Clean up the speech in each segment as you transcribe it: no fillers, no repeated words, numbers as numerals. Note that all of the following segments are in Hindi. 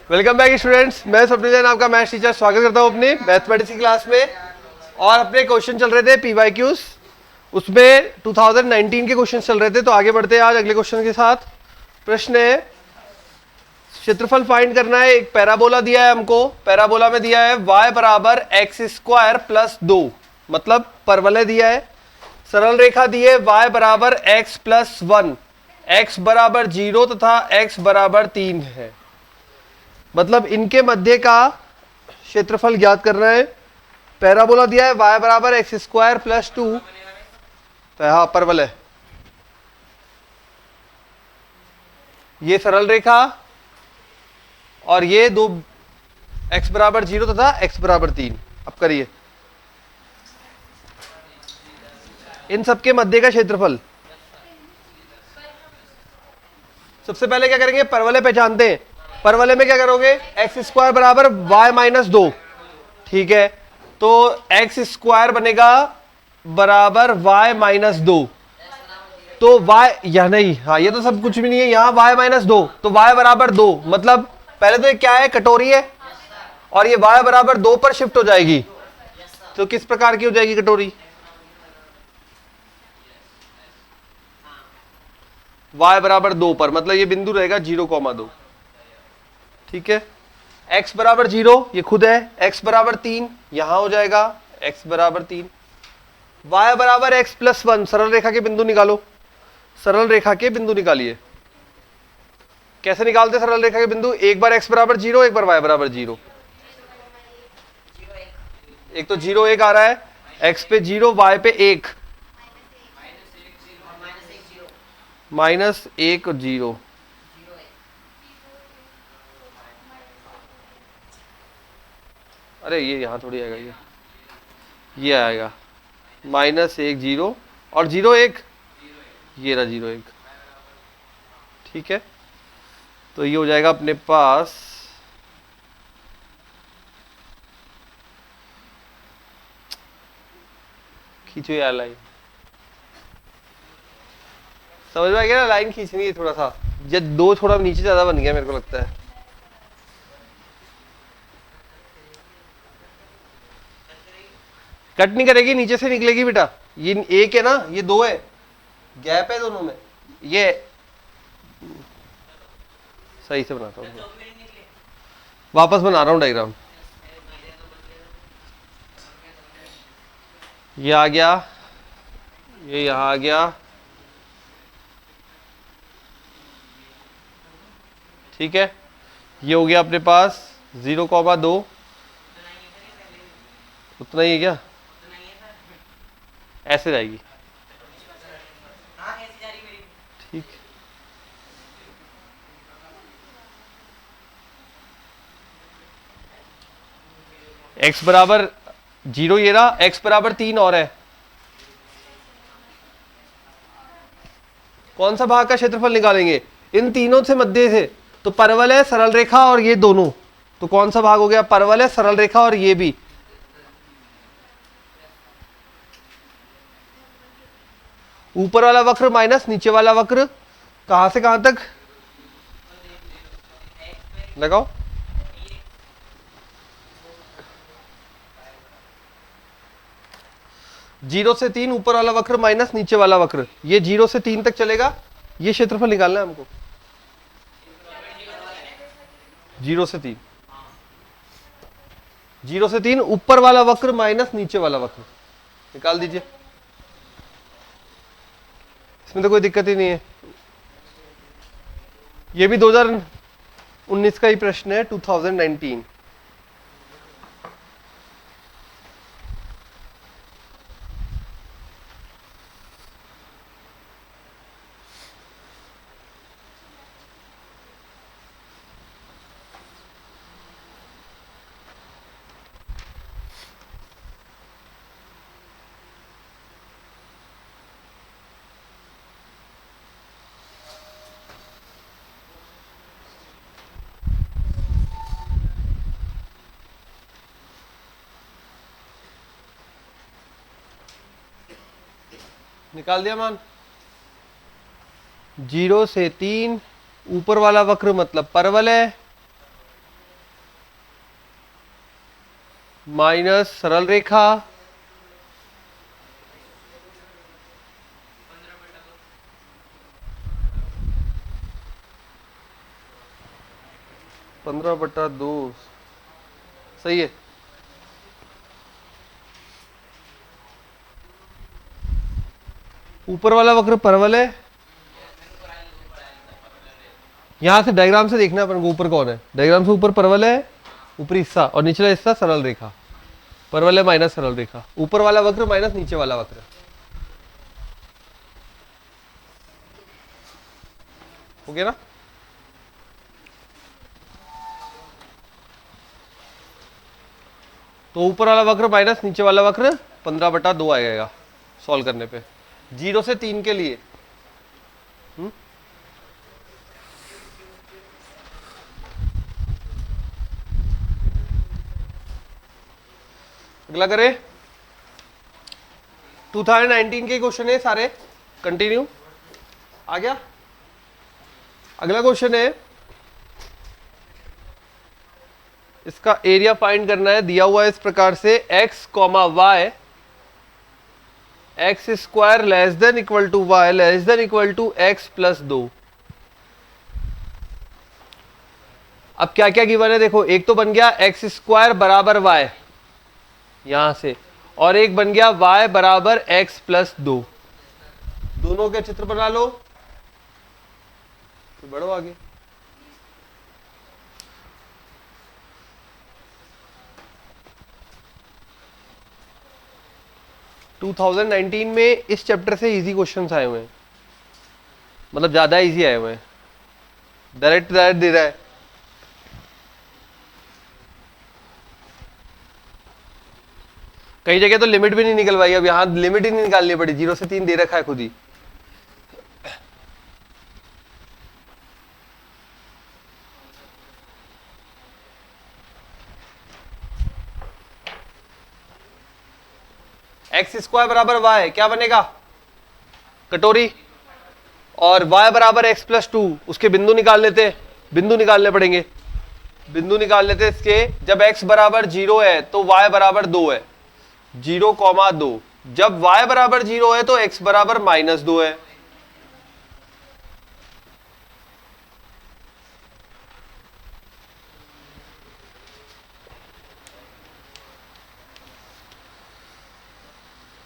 वेलकम बैक स्टूडेंट्स, मैं स्वप्निल जैन आपका मैथ्स टीचर स्वागत करता हूं अपने मैथमेटिक्स की क्लास में। और अपने क्वेश्चन चल रहे थे पीवाईक्यूज, उसमें 2019 के क्वेश्चन चल रहे थे। तो आगे बढ़ते हैं आज अगले क्वेश्चन के साथ। प्रश्न है, क्षेत्रफल फाइंड करना है। एक पैराबोला दिया है हमको, पैराबोला में दिया है y बराबर एक्स स्क्वायर प्लस 2, मतलब परवलय दिया है। सरल रेखा दी है y बराबर एक्स प्लस 1, एक्स बराबर 0 तथा x बराबर 3 है। मतलब इनके मध्य का क्षेत्रफल ज्ञात करना है। पैराबोला दिया है y बराबर एक्स स्क्वायर प्लस 2, हाँ परवलय, ये सरल रेखा और ये दो x बराबर 0 तथा x बराबर 3। अब करिए इन सबके मध्य का क्षेत्रफल। सबसे पहले क्या करेंगे, परवलय पहचानते हैं। परवलय में क्या करोगे, एक्स स्क्वायर बराबर y माइनस 2, ठीक है। तो एक्स स्क्वायर बनेगा बराबर y माइनस 2, तो y या नहीं, हाँ ये तो सब कुछ भी नहीं है, यहाँ y माइनस 2, तो y बराबर 2। मतलब पहले तो ये क्या है, कटोरी है, और ये y बराबर 2 पर शिफ्ट हो जाएगी। तो किस प्रकार की हो जाएगी कटोरी, y बराबर 2 पर, मतलब ये बिंदु रहेगा 0,2, ठीक है। x बराबर 0 ये खुद है, x बराबर 3 यहां हो जाएगा, x बराबर 3। y बराबर x प्लस 1, सरल रेखा के बिंदु निकालो। सरल रेखा के बिंदु निकालिए। कैसे निकालते सरल रेखा के बिंदु, एक बार x बराबर 0, एक बार y बराबर 0। एक तो 0 1 आ रहा है, x पे 0, y पे 1, -1 0। अरे ये यहां थोड़ी आएगा, ये आएगा -1 0 और 0 1, ये रहा 0 1, ठीक है। तो ये हो जाएगा अपने पास खींचो यार लाइन, समझ में आ गया ना, लाइन खींचनी है थोड़ा सा। जब 2 थोड़ा नीचे ज्यादा बन गया मेरे को लगता है। कट नहीं करेगी, नीचे से निकलेगी बेटा। ये 1 है ना, ये 2 है, गैप है दोनों में। ये सही से बनाता हूँ, वापस बना रहा हूँ डायग्राम। ये आ गया, ये यहां आ गया, ठीक है। ये हो गया अपने पास 0,2, उतना ही है क्या, ऐसे जाएगी, ठीक। x बराबर 0 ये रहा, x बराबर 3 और है। कौन सा भाग का क्षेत्रफल निकालेंगे, इन तीनों से मध्य से। तो परवल है, सरल रेखा और ये दोनों, तो कौन सा भाग हो गया, परवल है, सरल रेखा और ये भी। ऊपर वाला वक्र माइनस नीचे वाला वक्र, कहां से कहां तक लगाओ, जीरो से 3 ऊपर वाला वक्र माइनस नीचे वाला वक्र, ये 0 से 3 तक चलेगा। ये क्षेत्रफल निकालना है हमको, 0 से 3, 0 से 3 ऊपर वाला वक्र माइनस नीचे वाला वक्र निकाल दीजिए। इसमें तो कोई दिक्कत ही नहीं है। ये भी 2019 का ही प्रश्न है, 2019। निकाल दिया मान, 0 से 3 ऊपर वाला वक्र मतलब परवलय, माइनस सरल रेखा, पंद्रह बटा दो। सही है। ऊपर वाला वक्र परवल है। यहां से डायग्राम से देखना अपन को ऊपर कौन है। डायग्राम से ऊपर परवल है, ऊपरी हिस्सा, और निचला हिस्सा सरल रेखा। परवल है माइनस सरल रेखा, ऊपर वाला वक्र माइनस नीचे वाला वक्र। हो गया ना। तो ऊपर वाला वक्र माइनस नीचे वाला वक्र 15/2 आएगा सॉल्व करने पे, 0 से 3 के लिए। अगला करें। 2019 के क्वेश्चन है सारे, कंटिन्यू। आ गया। अगला क्वेश्चन है, इसका एरिया फाइंड करना है। दिया हुआ है इस प्रकार से, x, y X square less than equal to Y less than equal to X plus 2। अब क्या क्या गिवन है देखो, एक तो बन गया एक्स स्क्वायर बराबर वाई यहां से, और एक बन गया y बराबर एक्स प्लस 2। दोनों के चित्र बना लो, तो बढ़ो आगे। टू 2019 में इस चैप्टर से इजी क्वेश्चंस आए हुए हैं, मतलब ज्यादा इजी आए हुए हैं। डायरेक्ट दे रहा है। कई जगह तो लिमिट भी नहीं निकलवाई, अब यहां लिमिट ही नहीं निकालनी पड़ी, 0 से 3 दे रखा है खुद ही। एक्स स्क्वायर बराबर वाई क्या बनेगा, कटोरी, और y बराबर एक्स प्लस 2, उसके बिंदु निकाल लेते, बिंदु निकालने पड़ेंगे। बिंदु निकाल लेते इसके, जब x बराबर 0 है तो y बराबर 2 है, 0,2। जब y बराबर 0 है तो x बराबर -2 है।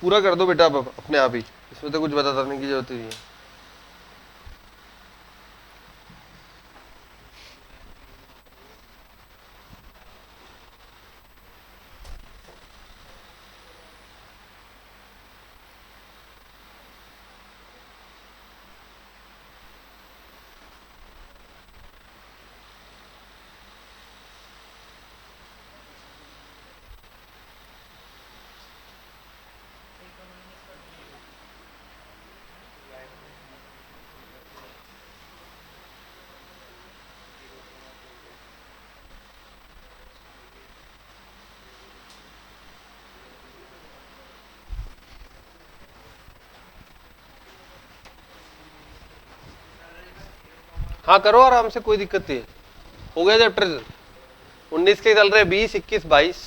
पूरा कर दो बेटा अपने आप ही, इसमें तो कुछ बताने की जरूरत नहीं है। हाँ करो आराम से, कोई दिक्कत नहीं। हो गया चैप्टर 19 के चल रहे, 20, 21, 22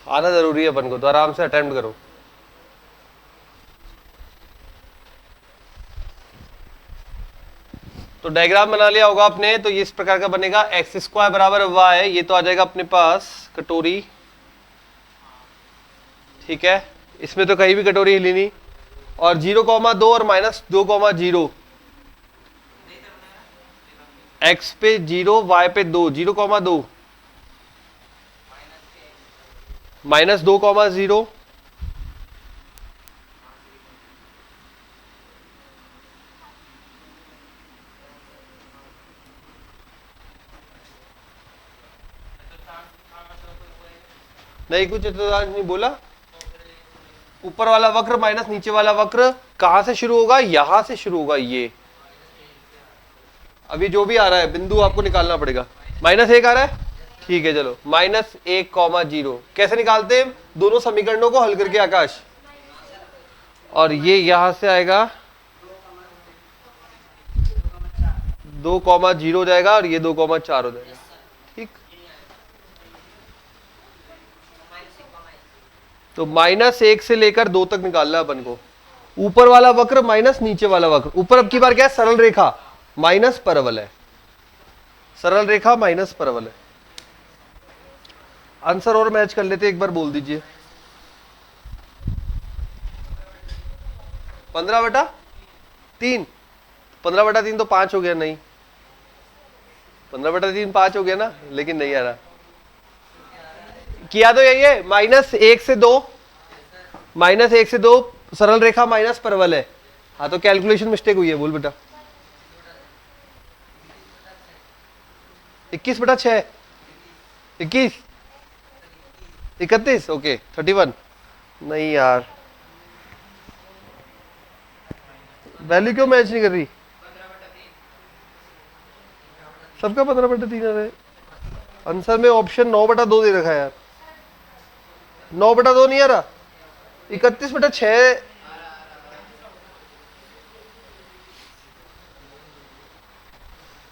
आना जरूरी है अपन को, तो आराम से अटेम्प्ट करो। तो डायग्राम बना लिया होगा आपने, तो ये इस प्रकार का बनेगा, एक्स स्क्वायर बराबर वाई, ये तो आ जाएगा अपने पास कटोरी, ठीक है। इसमें तो कहीं भी कटोरी हिली नहीं, और 0,2 और -2,0, एक्स पे 0 वाई पे 2, 0,2 -2,0, नहीं कुछ चतुर्थांश नहीं बोला। ऊपर वाला वक्र माइनस नीचे वाला वक्र कहां से शुरू होगा, यहां से शुरू होगा। ये अभी जो भी आ रहा है बिंदु आपको निकालना पड़ेगा। -1 आ रहा है, ठीक है चलो, -1,0 कैसे निकालते हैं, दोनों समीकरणों को हल करके आकाश, और ये यहां से आएगा 2,0 हो जाएगा, और ये 2,4 हो जाएगा, ठीक। तो -1 से लेकर 2 तक निकालना है अपन को। ऊपर वाला वक्र माइनस नीचे वाला वक्र। ऊपर अब की बार क्या है, सरल रेखा माइनस परवल है, सरल रेखा माइनस परवल है। आंसर और मैच कर लेते, एक बार बोल दीजिए। 15/3, 15/3 तो 5 हो गया, नहीं 15/3 5 हो गया ना, लेकिन नहीं आ रहा। किया तो यही है, -1 से 2, -1 से 2 सरल रेखा माइनस परवल है। हाँ तो कैलकुलेशन मिस्टेक हुई है, बोल बेटा। 21/6, 21, 31, ओके 31। नहीं यार, वैल्यू क्यों मैच नहीं कर रही? सबका 15/3 आ रहा है। आंसर में ऑप्शन 9/2 दे रखा है यार, 9/2 नहीं आ रहा, 31/6।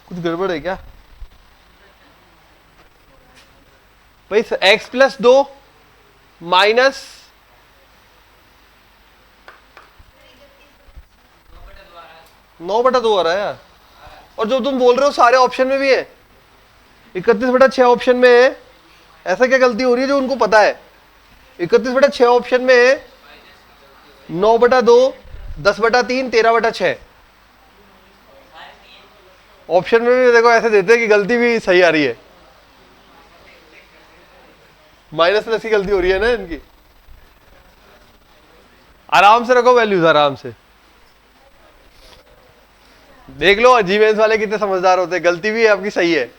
कुछ गड़बड़ है क्या भाई? x+2 माइनस 9/2 आ रहा है यार। और जो तुम बोल रहे हो सारे ऑप्शन में भी है, 31/6 ऑप्शन में है। ऐसा क्या गलती हो रही है जो उनको पता है? 31/6 ऑप्शन में है, 9/2, 10/3, 13/6 ऑप्शन में भी देखो ऐसे देते हैं कि गलती भी सही आ रही है, माइनस प्लस की गलती हो रही है ना इनकी। आराम से रखो वैल्यूज, आराम से देख लो। जीमेंस वाले कितने समझदार होते हैं, गलती भी है आपकी सही है।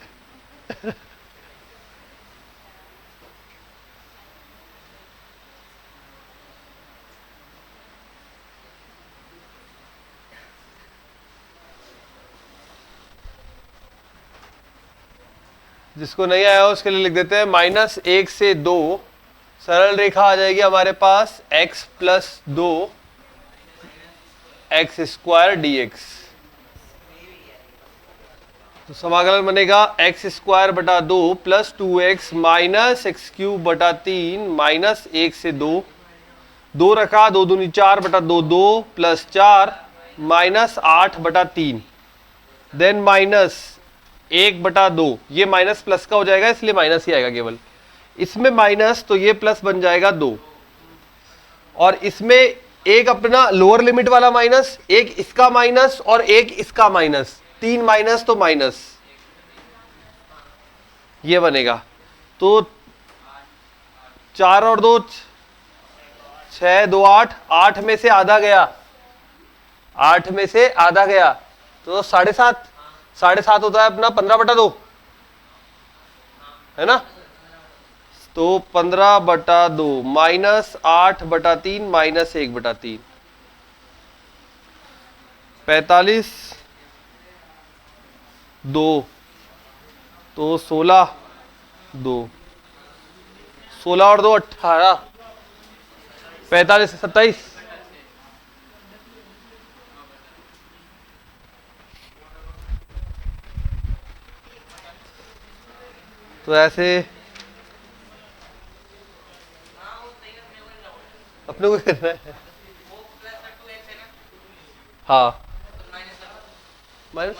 जिसको नहीं आया उसके लिए लिख देते हैं, -1 से 2 सरल रेखा आ जाएगी हमारे पास x+2 x² dx। तो समाकलन बनेगा x²/2 + 2x - x³/3 -1 से 2, 2 रखा, 2 दूनी 4/2, 2 + 4 -8/3, देन -1/2। ये माइनस प्लस का हो जाएगा, इसलिए माइनस ही आएगा केवल। इसमें माइनस तो ये प्लस बन जाएगा 2, और इसमें एक अपना लोअर लिमिट वाला माइनस, एक इसका माइनस और एक इसका माइनस, 3 माइनस तो माइनस ये बनेगा। तो 4 और 2 6, 2 8, 8 में से आधा गया, 8 में से आधा गया तो 7.5, 7.5 होता है अपना 15/2, है ना। तो 15/2 -8/3 -1/3, 45, 2 तो 16, 2, 16 और 2 18, 45 27, तो ऐसे अपने को करना है। हाँ माइनस,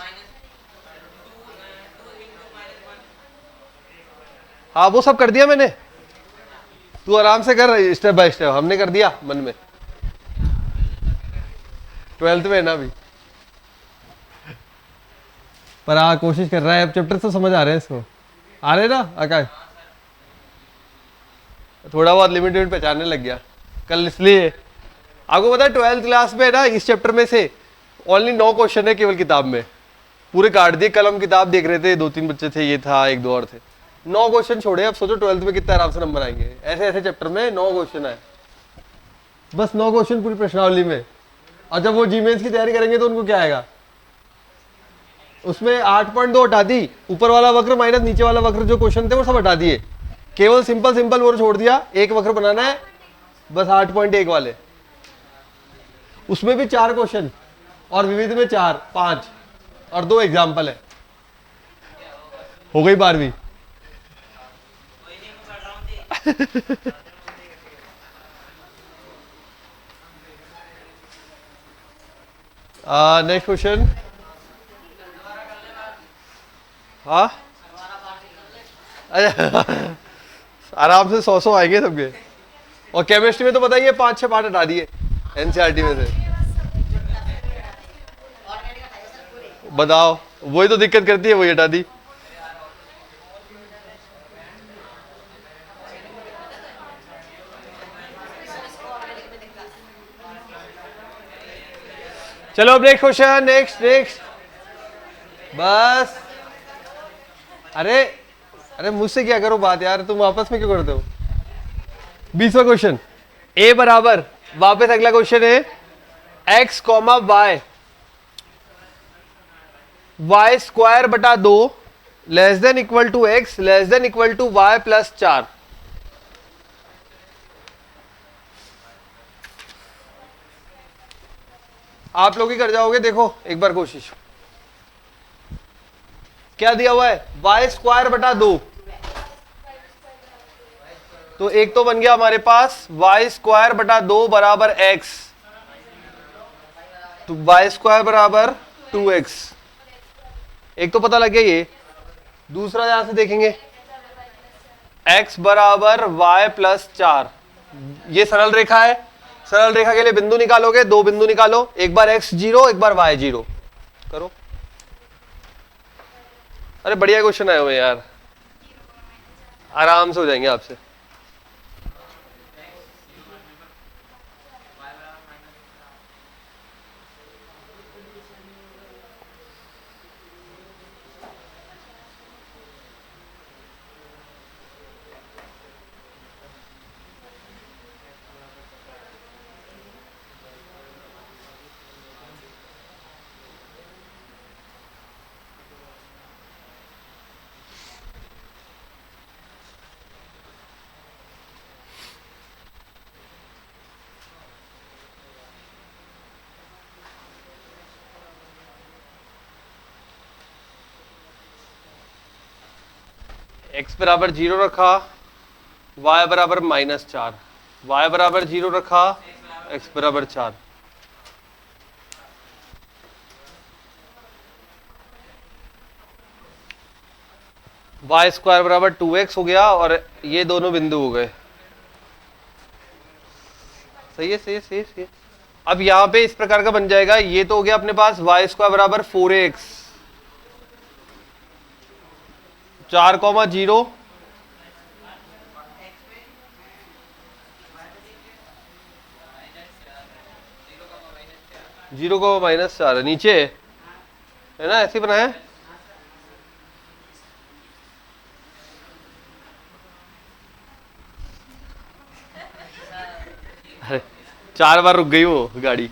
हाँ वो सब कर दिया मैंने, तू आराम से कर, स्टेप बाय स्टेप हमने कर दिया मन में। 12th में है ना अभी, पर कोशिश कर रहा है। अब चैप्टर तो समझ आ रहे हैं इसको, आ रहे ना आकाश? थोड़ा बहुत लिमिट पहचानने लग गया कल, इसलिए आपको पता है 12th क्लास में ना इस चैप्टर में से ओनली 9 क्वेश्चन है केवल किताब में, पूरे काट दिए। कलम किताब देख रहे थे, 2-3 बच्चे थे, ये था 1-2 और थे, 9 क्वेश्चन छोड़े। अब सोचो 12th में कितने आराम से नंबर आएंगे। ऐसे ऐसे चैप्टर में 9 क्वेश्चन है, बस 9 क्वेश्चन पूरी प्रश्नावली में। और जब वो जीमेंस की तैयारी करेंगे तो उनको क्या आएगा, उसमें 8.2 हटा दी, ऊपर वाला वक्र माइनस नीचे वाला वक्र जो क्वेश्चन थे वो सब हटा दिए, केवल सिंपल वो छोड़ दिया, एक वक्र बनाना है बस 8.1 वाले। उसमें भी 4 क्वेश्चन और विविध में 4, 5 और 2 एग्जाम्पल है। हो गई 12वीं। Next question. हाँ अरे आराम से 100 आएंगे सबके। और केमिस्ट्री में तो बताइए 5-6 पार्ट हटा दिए एनसीईआरटी में से। बताओ, वही तो दिक्कत करती है, वही हटा दी। चलो अब नेक्स्ट क्वेश्चन, नेक्स्ट नेक्स्ट। बस अरे अरे मुझसे क्या करो बात यार, तुम आपस में क्यों करते हो। 20वां क्वेश्चन। ए बराबर, वापस अगला क्वेश्चन है X comma Y, Y square बटा 2 less than equal to X less than equal to Y plus 4। आप लोग ही कर जाओगे, देखो एक बार कोशिश। क्या दिया हुआ है, वाई स्क्वायर बटा 2, तो एक तो बन गया हमारे पास वाई स्क्वायर बटा 2 बराबर एक्स, तो वाई स्क्वायर बराबर 2x, एक तो पता लग गया ये। दूसरा यहां से देखेंगे x बराबर y प्लस 4, ये सरल रेखा है। सरल रेखा के लिए बिंदु निकालोगे, 2 बिंदु निकालो, एक बार x 0 एक बार y 0 करो। अरे बढ़िया क्वेश्चन आए हुए यार, आराम से हो जाएंगे आपसे। x बराबर 0 रखा, y बराबर -4, y बराबर 0 रखा, x बराबर 4। वाई स्क्वायर बराबर 2x हो गया और ये दोनों बिंदु हो गए। सही है, सही है, सही है, सही है। अब यहां पे इस प्रकार का बन जाएगा, ये तो हो गया अपने पास वाई स्क्वायर बराबर 4x, 4,0 0,-4 नीचे है ना, ऐसे बना है। अरे 4 बार रुक गई वो गाड़ी।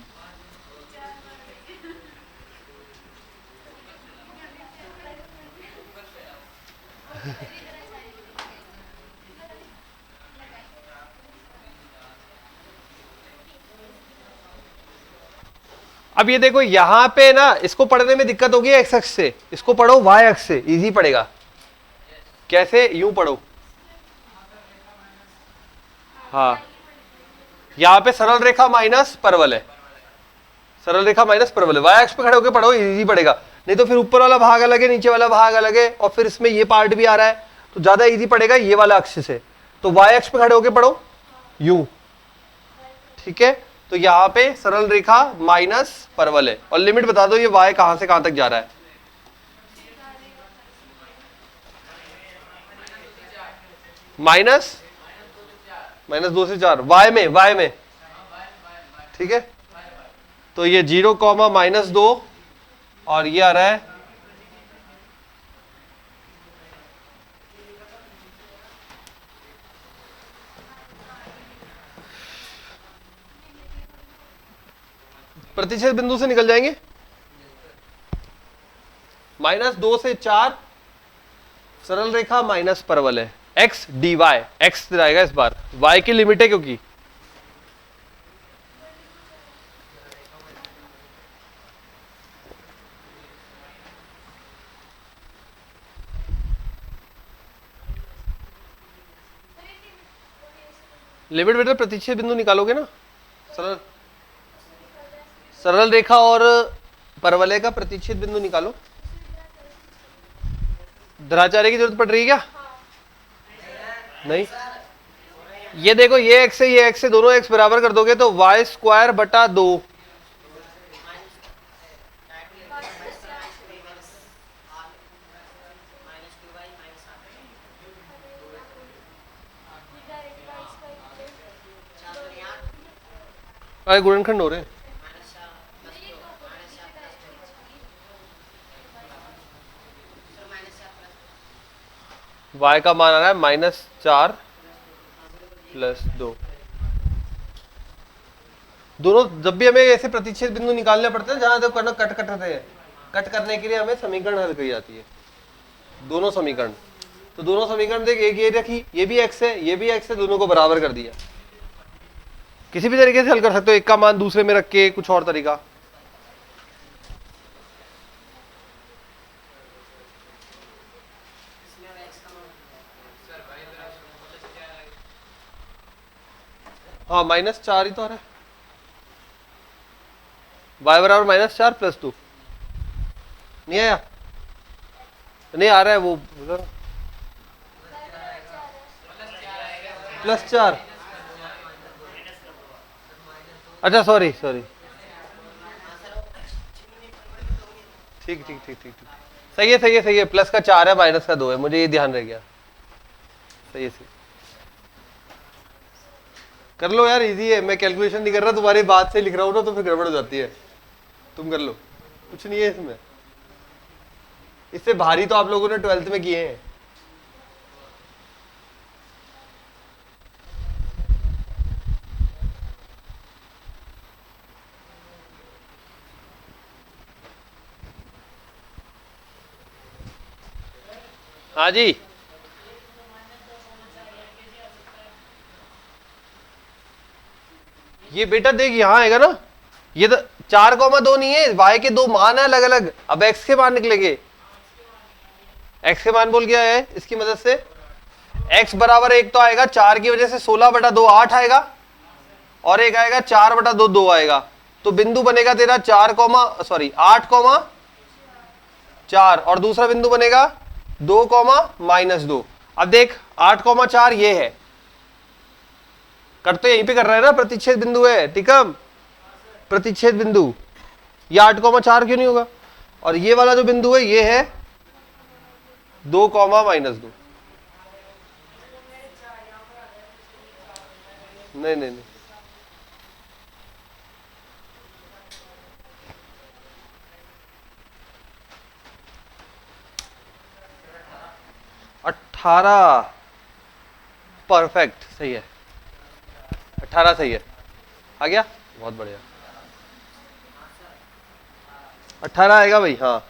अब ये देखो यहां पे ना, इसको पढ़ने में दिक्कत होगी एक्स अक्ष से, इसको पढ़ो वाई अक्ष से, इजी पड़ेगा। कैसे, यूं पढ़ो। हाँ, यहां पे सरल रेखा माइनस परवल है, सरल रेखा माइनस परवल है, वाई अक्ष पे खड़े होकर पढ़ो, इजी पड़ेगा। नहीं तो फिर ऊपर वाला भाग अलग है, नीचे वाला भाग अलग है, और फिर इसमें ये पार्ट भी आ रहा है, तो ज्यादा इजी पड़ेगा ये वाला अक्ष से। तो वाई अक्ष पे खड़े होकर पढ़ो यूं, ठीक है। तो यहां पे सरल रेखा माइनस परवल है, और लिमिट बता दो ये y कहां से कहां तक जा रहा है। -2 से 4 y में, ठीक है। तो ये 0, -2 और ये आ रहा है प्रतिच्छेद बिंदु से निकल जाएंगे। -2 से 4 सरल रेखा माइनस परवल है, x dy, x आएगा इस बार, y की लिमिट है क्योंकि लिमिट प्रतिच्छेद बिंदु निकालोगे ना, सरल रेखा और परवलय का प्रतिच्छेद बिंदु निकालो। द्राचार्य की जरूरत पड़ रही है क्या? नहीं। ये देखो, ये x है, ये x है, दोनों x बराबर कर दोगे तो y स्क्वायर बटा 2। अरे गुणनखंड हो रहे हैं। y का मान आ रहा है -4 + 2। दोनों जब भी हमें ऐसे प्रतिच्छेद बिंदु निकालने पड़ते हैं जहां तक करना कट करते हैं, कट करने के लिए हमें समीकरण हल की जाती है, दोनों समीकरण। तो दोनों समीकरण देख, एक ये रखी, ये भी x है, ये भी x है, दोनों को बराबर कर दिया। किसी भी तरीके से हल कर सकते हो, एक का मान दूसरे में रख के, कुछ और तरीका। हाँ -4 ही तो आ रहा है, y बराबर -4 + 2। नहीं आया? नहीं आ रहा है वो +4। अच्छा सॉरी ठीक सही है, सही है। प्लस का 4 है, माइनस का 2 है, मुझे ये ध्यान रह गया। सही है, सही। कर लो यार, इजी है। मैं कैलकुलेशन नहीं कर रहा, तुम्हारी बात से लिख रहा हूँ ना, तो फिर गड़बड़ हो जाती है। तुम कर लो, कुछ नहीं है इसमें। इससे भारी तो आप लोगों ने 12th में किए हैं। हाँ जी, ये बेटा देख यहां आएगा ना, ये तो 4,2 नहीं है, y के दो मान है अलग अलग। अब x के मान निकलेंगे, x के मान बोल गया है इसकी मदद से। x बराबर 1 तो आएगा, 4 की वजह से 16/2 8 आएगा, और एक आएगा 4/2 2 आएगा। तो बिंदु बनेगा तेरा 8,4 और दूसरा बिंदु बनेगा 2,-2। अब देख 8,4 ये है, कट तो यहीं पे कर रहा है ना, प्रतिच्छेद बिंदु है। टिकम प्रतिच्छेद बिंदु, ये 8,4 क्यों नहीं होगा? और ये वाला जो बिंदु है ये है 2,-2। नहीं 18 परफेक्ट, सही है। 18 सही है, आ गया, बहुत बढ़िया। 18 आएगा भाई। हाँ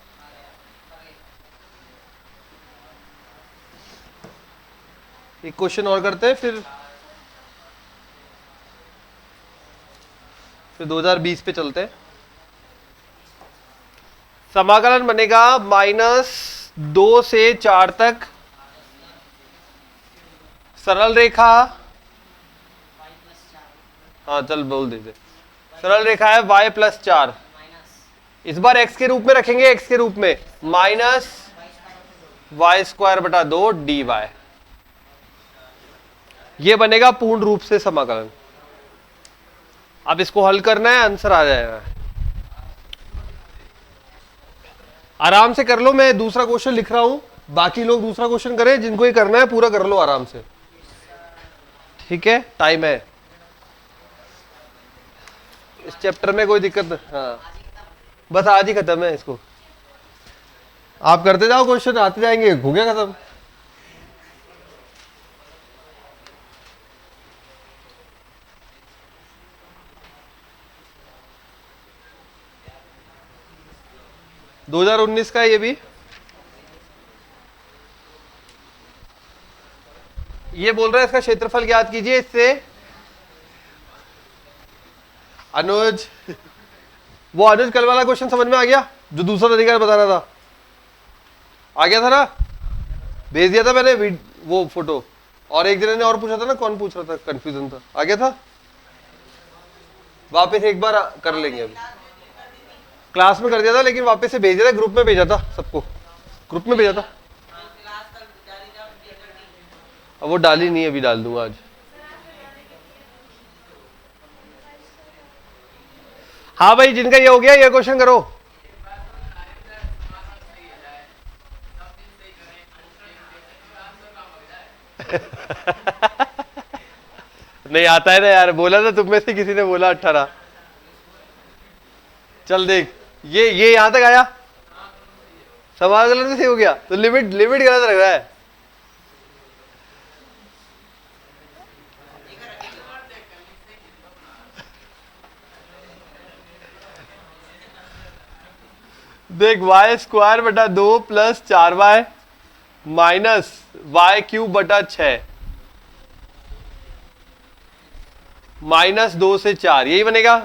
एक क्वेश्चन और करते हैं, फिर 2020 पे चलते हैं। समाकलन बनेगा -2 से 4 तक सरल रेखा। हाँ चल बोल दीजिए, सरल रेखा है y + 4। इस बार x के रूप में रखेंगे, x के रूप में -y²/2 dy। ये बनेगा पूर्ण रूप से समाकलन। अब इसको हल करना है, आंसर आ जाएगा। आराम से कर लो, मैं दूसरा क्वेश्चन लिख रहा हूं, बाकी लोग दूसरा क्वेश्चन करें, जिनको ये करना है पूरा कर लो आराम से, ठीक है? टाइम है इस चैप्टर में, कोई दिक्कत नहीं। हाँ बस आज ही खत्म है इसको, आप करते जाओ, क्वेश्चन आते जाएंगे, हो गया खत्म। दो 2019 का ये भी, ये बोल रहा है इसका क्षेत्रफल ज्ञात कीजिए। इससे अनुज, वो अनुज कल वाला क्वेश्चन समझ में आ गया जो दूसरा तरीका बता रहा था? आ गया था ना, भेज दिया था मैंने वो फोटो। और एक जने ने और पूछा था ना, कौन पूछ रहा था, कंफ्यूजन था, आ गया था? वापस एक बार कर लेंगे अभी। क्लास में कर दिया था, लेकिन वापस से भेज दिया था, ग्रुप में भेजा था सबको, ग्रुप में भेजा था। अब वो डाली नहीं, अभी डाल दूंगा आज। हाँ भाई, जिनका ये हो गया ये क्वेश्चन करो। नहीं आता है ना यार, बोला था तुम में से किसी ने बोला 18। चल देख, ये यहां तक आया, समाकलन में से हो गया, तो लिमिट लिमिट गलत लग रहा है। देख, वाई स्क्वायर बटा 2 plus 4y minus Y cube बटा 6 माइनस 2 से 4, यही बनेगा।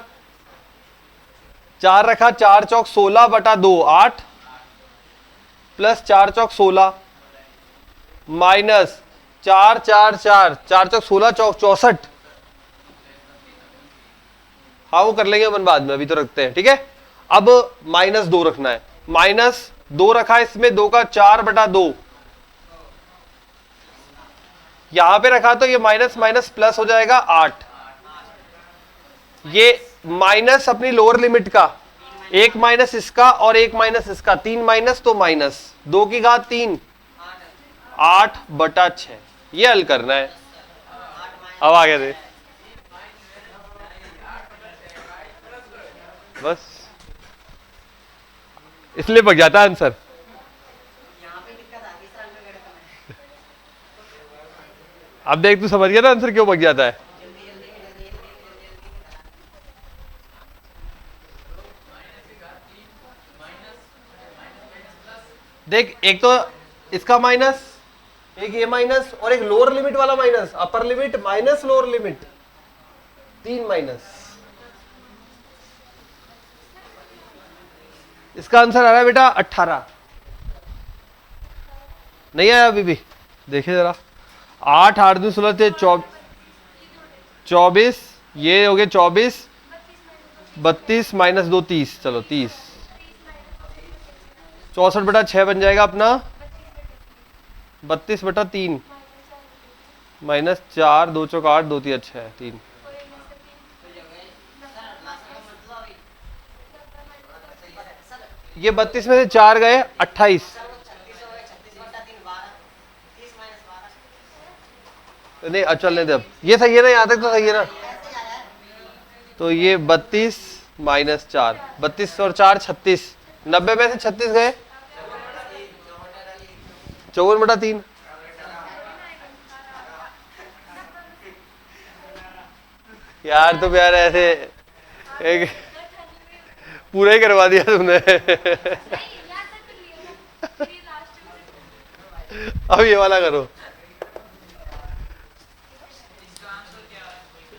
4 रखा, 4 चौक 16 बटा 2 8 प्लस 4 चौक 16 माइनस 4 4 4 4 चौक 16 चौक 64। हाँ वो कर लेंगे अपन बाद में, अभी तो रखते हैं, ठीक है। अब माइनस 2 रखना है, माइनस 2 रखा है, इसमें 2 का 4 बटा 2, यहां पे रखा तो ये माइनस माइनस प्लस हो जाएगा 8। ये माइनस अपनी लोअर लिमिट का, एक माइनस इसका और एक माइनस इसका, 3 माइनस तो माइनस 2 की घात 3 8 बटा 6, ये हल करना है। अब आगे दे, बस इसलिए पक जाता है आंसर। अब देख, तू समझ गया ना आंसर क्यों पक जाता है। देख, एक तो इसका माइनस, एक ये माइनस, और एक लोअर लिमिट वाला minus, upper limit minus lower limit, 3 minus. इसका आंसर आ रहा है बेटा 18। नहीं आया अभी भी, देखिए जरा। 8 8 2 16 थे 24, ये हो गए 24, 32 माइनस 2 30, चलो 30, 64 बटा 6 बन जाएगा अपना, 32 बटा 3 माइनस 4 2 चौक 8 2 3 6 3। ये 32 में से 4 गए 28, नहीं चलने दे, अब ये सही है ना, यहां तक तो सही है ना। तो ये 32 माइनस 4, 32 और 4 36, 90 में से 36 गए 54 बटा 3। यार तुम यार ऐसे एक पूरा ही करवा दिया तुमने। अब ये वाला करो,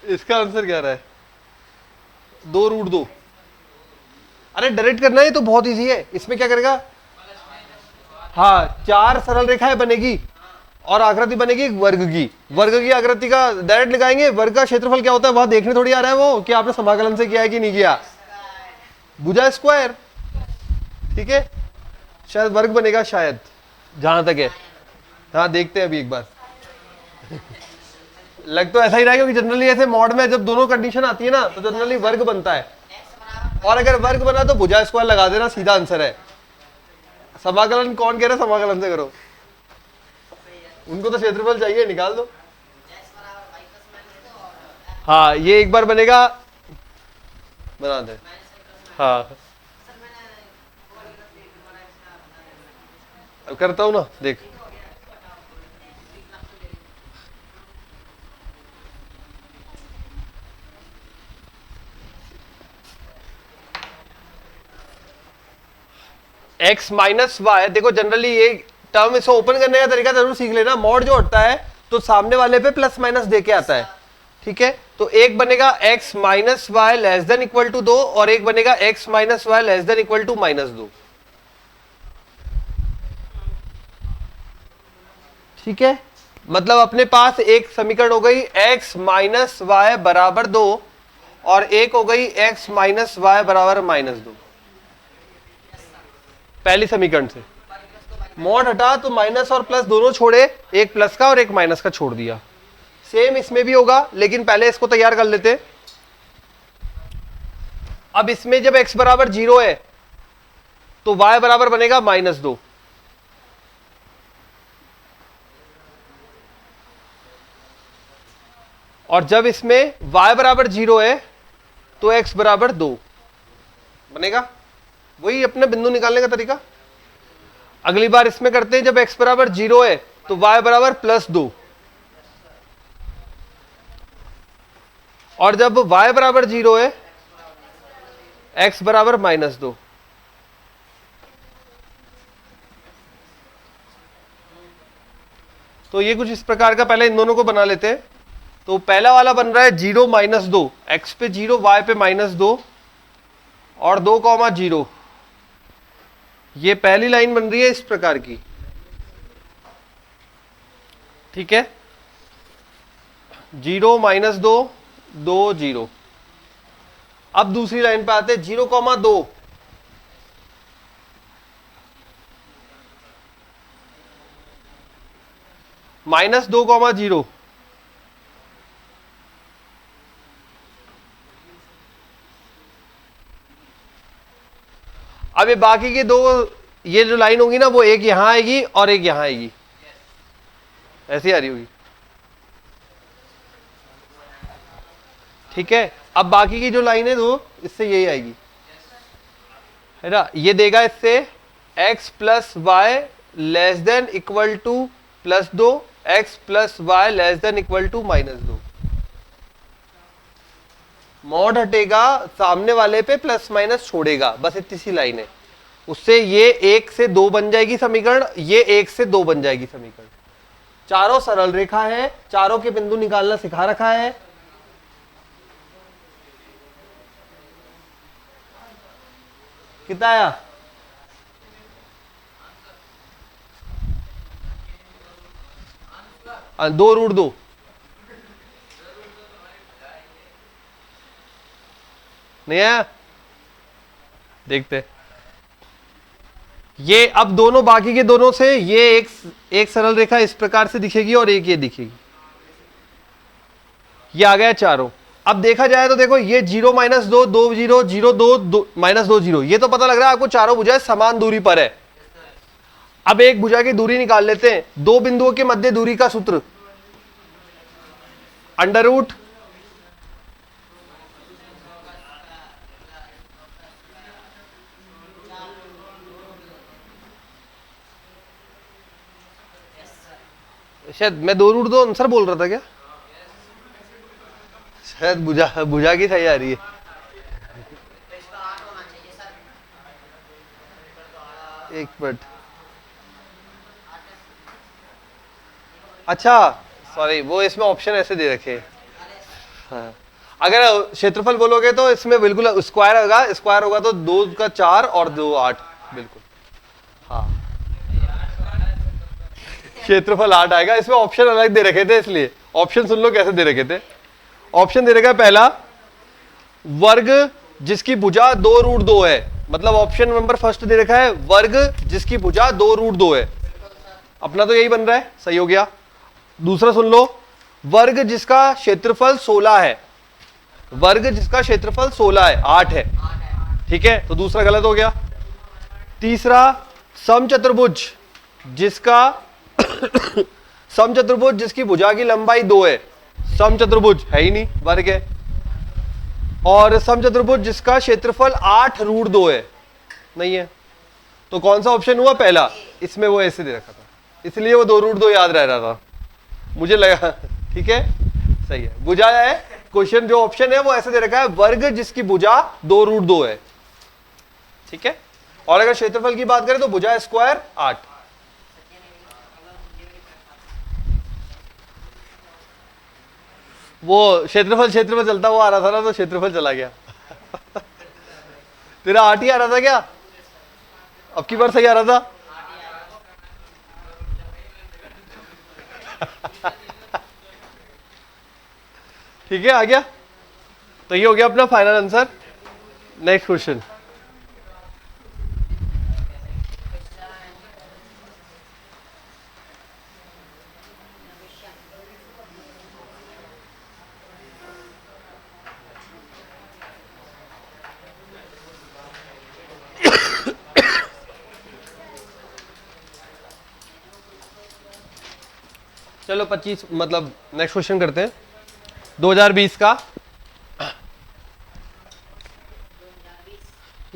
इसका आंसर क्या रहा है, 2√2। अरे डायरेक्ट करना है तो बहुत इजी है, इसमें क्या करेगा, हाँ 4 सरल रेखाएं बनेगी और आकृति बनेगी वर्ग की, वर्ग की आकृति का डायरेक्ट लगाएंगे। वर्ग का क्षेत्रफल क्या होता है वहां देखने थोड़ी आ रहा है वो कि आपने समाकलन से किया है कि नहीं किया, भुजा स्क्वायर, ठीक है। शायद वर्ग बनेगा शायद, जहां तक है। हाँ देखते हैं अभी एक बार। लग तो ऐसा ही रहा है, क्योंकि जनरली ऐसे मॉड में जब दोनों कंडीशन आती है ना तो जनरली वर्ग बनता है, और अगर वर्ग बना तो भुजा स्क्वायर लगा देना, सीधा आंसर है। समाकलन कौन कह रहा है समाकलन से करो, उनको तो क्षेत्रफल चाहिए, निकाल दो। हाँ ये एक बार बनेगा, बना दे। हाँ अब करता हूं ना, देख x माइनस वाई, देखो जनरली ये टर्म इसको ओपन करने का तरीका जरूर सीख लेना। मॉड जो होता है तो सामने वाले पे प्लस माइनस देके आता है, ठीक है। तो एक बनेगा x minus Y less than equal to 2 और एक बनेगा x minus Y less than equal to -2, ठीक है। मतलब अपने पास एक समीकरण हो गई x माइनस वाई बराबर 2 और एक हो गई x माइनस वाई बराबर -2। पहली समीकरण से मॉड हटा तो माइनस और प्लस दोनों छोड़े, एक प्लस का और एक माइनस का छोड़ दिया। सेम इसमें भी होगा, लेकिन पहले इसको तैयार कर लेते। अब इसमें जब x बराबर 0 है तो y बराबर बनेगा -2। और जब इसमें y बराबर 0 है तो x बराबर 2 बनेगा। वही अपने बिंदु निकालने का तरीका। अगली बार इसमें करते हैं, जब x बराबर 0 है तो y बराबर +2, और जब y बराबर 0 है x बराबर -2। तो ये कुछ इस प्रकार का, पहले इन दोनों को बना लेते हैं। तो पहला वाला बन रहा है 0 -2, x पे 0 y पे -2 और 2, 0। ये पहली लाइन बन रही है इस प्रकार की, ठीक है। 0 -2 2 0। अब दूसरी लाइन पे आते हैं, 0, 2 -2, 0। अब ये बाकी के दो, ये जो लाइन होगी ना, वो एक यहां आएगी और एक यहां आएगी, ऐसी आ रही होगी, ठीक है। अब बाकी की जो लाइन है दो, इससे यही आएगी, है ना। ये देगा इससे x + y ≤ +2, x + y ≤ -2। Mod हटेगा, सामने वाले पे प्लस माइनस छोड़ेगा, बस इतनी सी लाइन है। उससे ये 1 से 2 बन जाएगी समीकरण, ये 1 से 2 बन जाएगी समीकरण। चारों सरल रेखा है, चारों के बिंदु निकालना सिखा रखा है। कितना आया? √2। नहीं आया? देखते। ये अब दोनों, बाकी के दोनों से ये एक सरल रेखा इस प्रकार से दिखेगी और एक ये दिखेगी। ये आ गया चारों। अब देखा जाए तो देखो, ये 0 -2 2 0 0 2 -2 0, ये तो पता लग रहा है आपको चारों भुजाएं समान दूरी पर है। अब एक भुजा की दूरी निकाल लेते हैं। दो बिंदुओं के मध्य दूरी का सूत्र √ शायद मैं 2√2 आंसर बोल रहा था क्या? शायद भुजा की सही आ रही है। एक मिनट, अच्छा सॉरी, वो इसमें ऑप्शन ऐसे दे रखे हैं। हाँ। अगर क्षेत्रफल बोलोगे तो इसमें बिल्कुल स्क्वायर होगा, स्क्वायर होगा तो 2 का 4 और 2 8, बिल्कुल। हाँ, क्षेत्रफल 8 आएगा। इसमें ऑप्शन अलग दे रखे थे, इसलिए ऑप्शन सुन लो कैसे दे रखे थे। ऑप्शन दे रखा है पहला, वर्ग जिसकी भुजा 2√2 है, मतलब ऑप्शन नंबर फर्स्ट दे रखा है वर्ग जिसकी भुजा 2√2 है। अपना तो यही बन रहा है, सही हो गया। दूसरा सुन लो, वर्ग जिसका क्षेत्रफल 16 है, वर्ग जिसका क्षेत्रफल 16 है, 8 है, ठीक है, तो दूसरा गलत हो गया। तीसरा, समचतुर्भुज जिसका समचतुर्भुज जिसकी भुजा की लंबाई 2 है, समचतुर्भुज है ही नहीं, वर्ग है। और समचतुर्भुज जिसका क्षेत्रफल 8√2 है, नहीं है। तो कौन सा ऑप्शन हुआ? पहला। इसमें वो ऐसे दे रखा था, इसलिए वो 2√2 याद रह रहा था, मुझे लगा। ठीक है, सही है। भुजा है, क्वेश्चन जो ऑप्शन है वो ऐसे दे रखा है, वर्ग जिसकी भुजा 2√2 है, ठीक है। और अगर क्षेत्रफल की बात करें तो भुजा स्क्वायर 8। वो क्षेत्रफल चलता हुआ आ रहा था ना, तो क्षेत्रफल चला गया। तेरा 8 ही आ रहा था क्या? अब की बार सही आ रहा था? ठीक है, आ गया। तो ये हो गया अपना फाइनल आंसर। Next question. चलो 25 मतलब नेक्स्ट क्वेश्चन करते हैं 2020 का।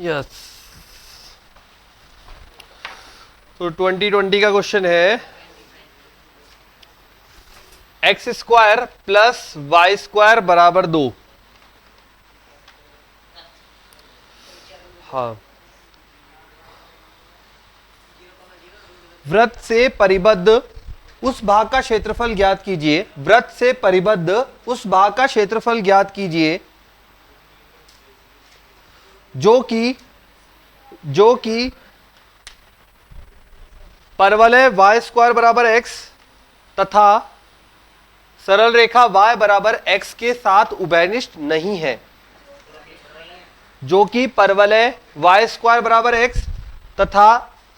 यस, तो 2020 का क्वेश्चन है X square plus Y square बराबर 2। हाँ, वृत्त से परिबद्ध उस भाग का क्षेत्रफल ज्ञात कीजिए। वृत्त से परिबद्ध उस भाग का क्षेत्रफल ज्ञात कीजिए जो कि परवलय वाई स्क्वायर बराबर एक्स तथा सरल रेखा y बराबर x के साथ उभयनिष्ठ नहीं है। जो कि परवलय वाई स्क्वायर बराबर एक्स तथा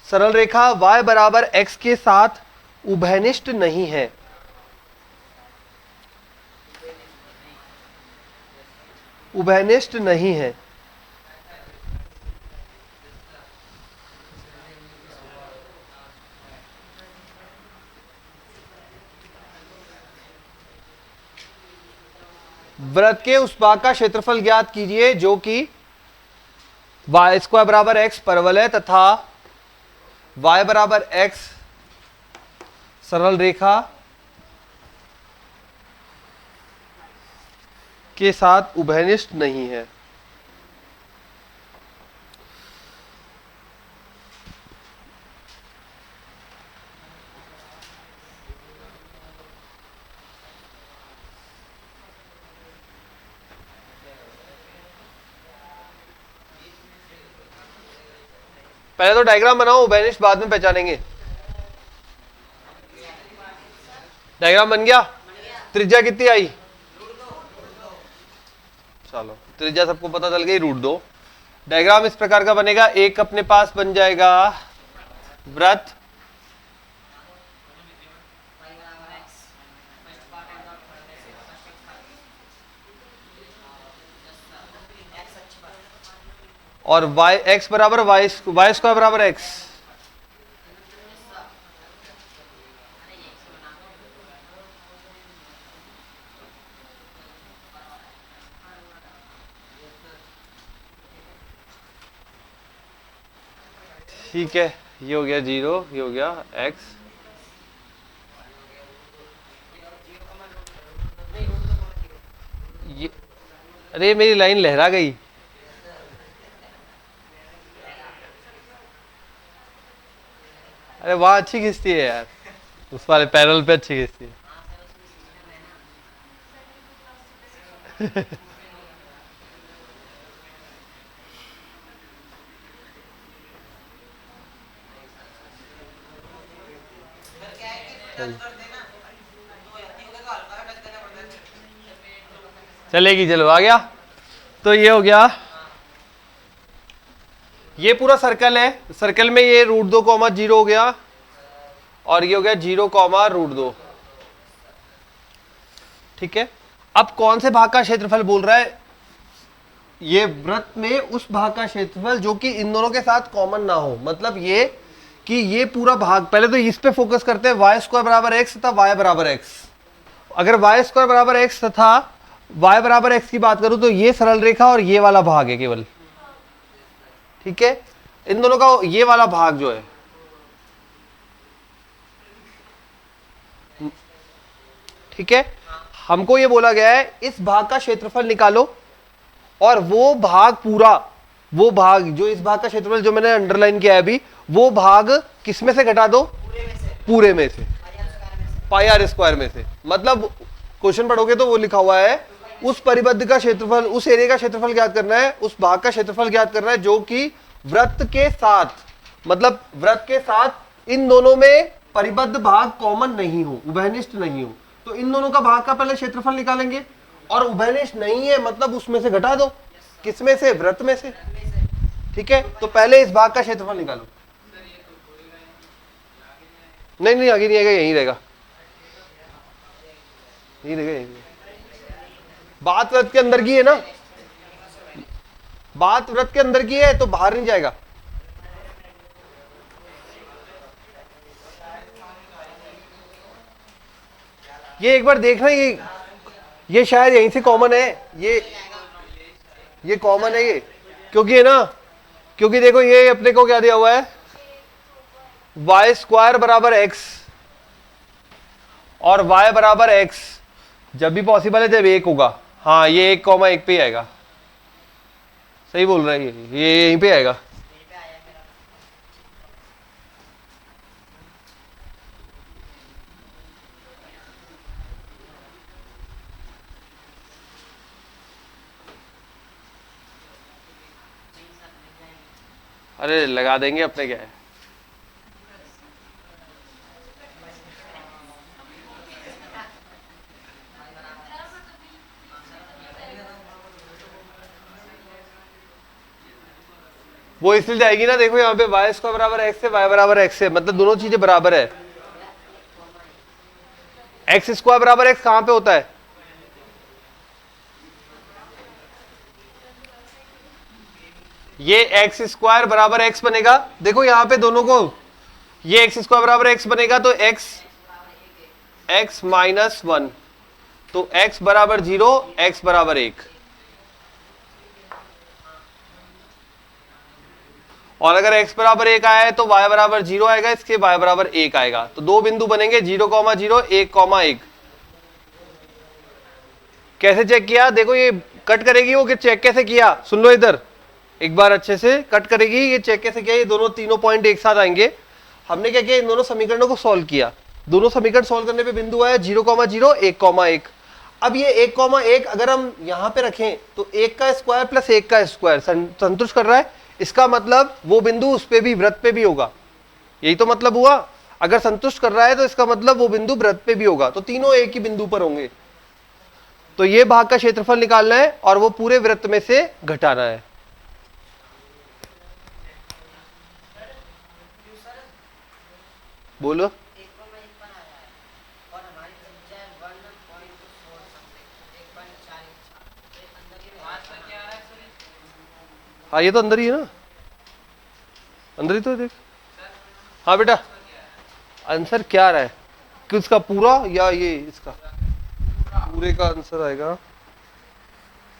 सरल रेखा y बराबर x के साथ उभयनिष्ठ नहीं है। उभयनिष्ठ नहीं है। वृत्त के उस भाग का क्षेत्रफल ज्ञात कीजिए जो कि वाई स्क्वायर बराबर एक्स परवलय तथा y बराबर एक्स सरल रेखा के साथ उभयनिष्ठ नहीं है। पहले तो डायग्राम बनाओ, उभयनिष्ठ बाद में पहचानेंगे। डायग्राम बन गया? त्रिज्या कितनी आई? चलो, त्रिज्या सबको पता चल गई, √2। डायग्राम इस प्रकार का बनेगा। एक अपने पास बन जाएगा वृत्त, और y x बराबर वाई स्क्वायर बराबर x। ठीक है, ये हो गया 0, ये हो गया x। ये अरे मेरी लाइन लहरा गई। अरे वहां अच्छी खींचती है यार, उस वाले पैनल पे अच्छी खींचती है। चलेगी, चलो आ गया। तो ये हो गया, ये पूरा सर्कल है। सर्कल में ये √2 कॉमा 0 हो गया और ये हो गया 0 कॉमा √2। ठीक है, अब कौन से भाग का क्षेत्रफल बोल रहा है? ये वृत्त में उस भाग का क्षेत्रफल जो कि इन दोनों के साथ कॉमन ना हो। मतलब ये कि ये पूरा भाग, पहले तो इस पे फोकस करते हैं, वाई स्क्वायर बराबर एक्स तथा वाई बराबर एक्स। अगर वाई स्क्वायर बराबर एक्स तथा वाई बराबर एक्स की बात करूं तो ये सरल रेखा और ये वाला भाग है केवल। ठीक है, इन दोनों का ये वाला भाग जो है, ठीक है, हमको ये बोला गया है इस भाग का क्षेत्रफल निकालो और वो भाग पूरा, वो भाग जो इस भाग का क्षेत्रफल जो मैंने अंडरलाइन किया है अभी, वो भाग किस में से घटा दो? पूरे में से, पाई आर स्क्वायर में से। मतलब क्वेश्चन पढ़ोगे तो वो लिखा हुआ है उस परिबद्ध का क्षेत्रफल, उस एरिया का क्षेत्रफल ज्ञात करना है, उस भाग का क्षेत्रफल ज्ञात करना है जो कि वृत्त के साथ, मतलब वृत्त के साथ इन दोनों में परिबद्ध भाग कॉमन नहीं हो, उभयनिष्ठ नहीं हो। तो इन दोनों का भाग का पहले क्षेत्रफल निकालेंगे और उभयनिष्ठ नहीं है मतलब उसमें से घटा दो। किसमें से? वृत्त में से। ठीक है, तो पहले इस भाग का क्षेत्रफल निकालो। नहीं आगे नहीं आएगा, यहीं रहेगा, यहीं रहेगा, यहीं। बात वृत्त के अंदर की है ना, बात वृत्त के अंदर की है तो बाहर नहीं जाएगा। ये एक बार देखना, ये शायद यहीं से कॉमन है, ये कॉमन है ये, क्योंकि है ना, क्योंकि देखो ये अपने को क्या दिया हुआ है, वाई स्क्वायर बराबर एक्स और वाई बराबर एक्स जब भी पॉसिबल है जब 1 होगा। हाँ ये 1,1 पे ही आएगा, सही बोल रहा है, ये यहीं पे आएगा। अरे लगा देंगे, अपने क्या है। वो इसलिए जाएगी ना, देखो यहाँ पे वाई स्क्वायर बराबर एक्स है, वाई बराबर एक्स है, मतलब दोनों चीजें बराबर है। एक्स स्क्वायर बराबर एक्स कहां पे होता है, ये एक्स स्क्वायर बराबर एक्स बनेगा। देखो यहाँ पे दोनों को, ये एक्स स्क्वायर बराबर एक्स बनेगा तो एक्स माइनस 1, तो एक्स बराबर 0, एक्स बराबर 1। और अगर x बराबर 1 आया है तो y बराबर 0 आएगा, इसके y बराबर 1 आएगा, तो दो बिंदु बनेंगे 0,0, 1,1। कैसे चेक किया, देखो ये कट करेगी वो, कि चेक कैसे किया, सुन लो इधर एक बार अच्छे से, कट करेगी, ये चेक कैसे किया, ये दोनों तीनों पॉइंट एक साथ आएंगे। हमने क्या किया, इन दोनों समीकरणों को सॉल्व किया, दोनों समीकरण सॉल्व करने पे बिंदु आया 0,0, 1,1। अब ये 1,1 अगर हम यहां पे रखें तो 1 का स्क्वायर प्लस 1 का स्क्वायर संतुष्ट कर रहा है, इसका मतलब वो बिंदु उस पे भी, वृत्त पे भी होगा, यही तो मतलब हुआ। अगर संतुष्ट कर रहा है तो इसका मतलब वो बिंदु वृत्त पे भी होगा, तो तीनों एक ही बिंदु पर होंगे। तो ये भाग का क्षेत्रफल निकालना है और वो पूरे वृत्त में से घटाना है। बोलो। हाँ ये तो अंदर ही है ना, अंदर ही तो है, देख। हाँ बेटा, आंसर क्या रहा है, किसका, पूरा या ये इसका, पूरे का आंसर आएगा।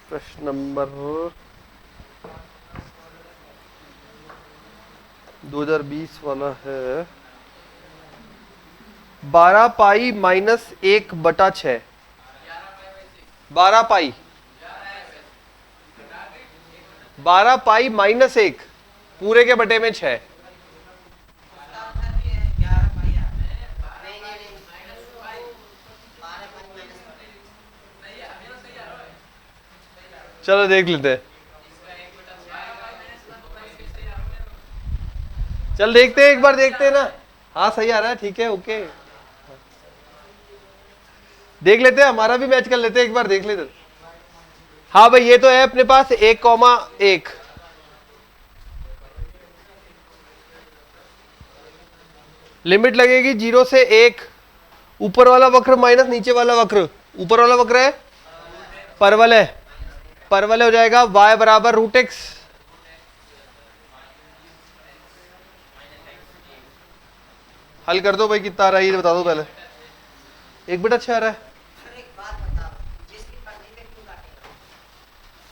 प्रश्न नंबर 2020 वाला है, 12 पाई माइनस 1/6, 12 पाई, 12 पाई माइनस 1 पूरे के बटे में 6। चलो देख लेते हैं, चल देखते हैं, एक बार देखते हैं ना। हाँ सही आ रहा है, ठीक है, ओके, देख लेते हैं, हमारा भी मैच कर लेते हैं, एक बार देख लेते हैं। हाँ भाई ये तो है अपने पास 1,1, लिमिट लगेगी 0 से 1, ऊपर वाला वक्र माइनस नीचे वाला वक्र, ऊपर वाला वक्र है परवल है, परवल हो जाएगा y बराबर √x। हल कर दो भाई, कितना आ रहा है ये बता दो पहले। 1/6 आ रहा है।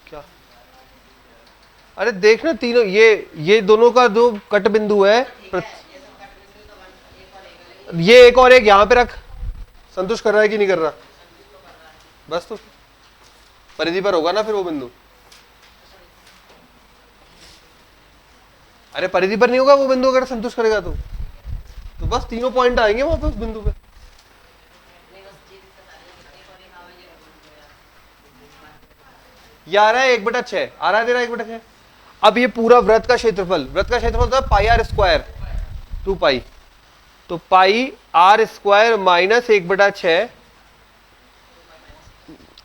क्या, अरे देखना तीनों, ये दोनों का जो कट बिंदु है, ये एक और एक यहां पे रख, संतुष्ट कर रहा है कि नहीं कर रहा, बस तो परिधि पर होगा ना फिर वो बिंदु। अरे परिधि पर नहीं होगा वो बिंदु, अगर संतुष्ट करेगा तो बस तीनों पॉइंट आएंगे वहां पे उस बिंदु पे। ये आ रहा है 1/6, आ रहा है तेरा 1/6। अब ये पूरा वृत्त का क्षेत्रफल, वृत्त का क्षेत्रफल होता है पाई आर स्क्वायर, 2 पाई, तो पाई आर स्क्वायर माइनस 1/6,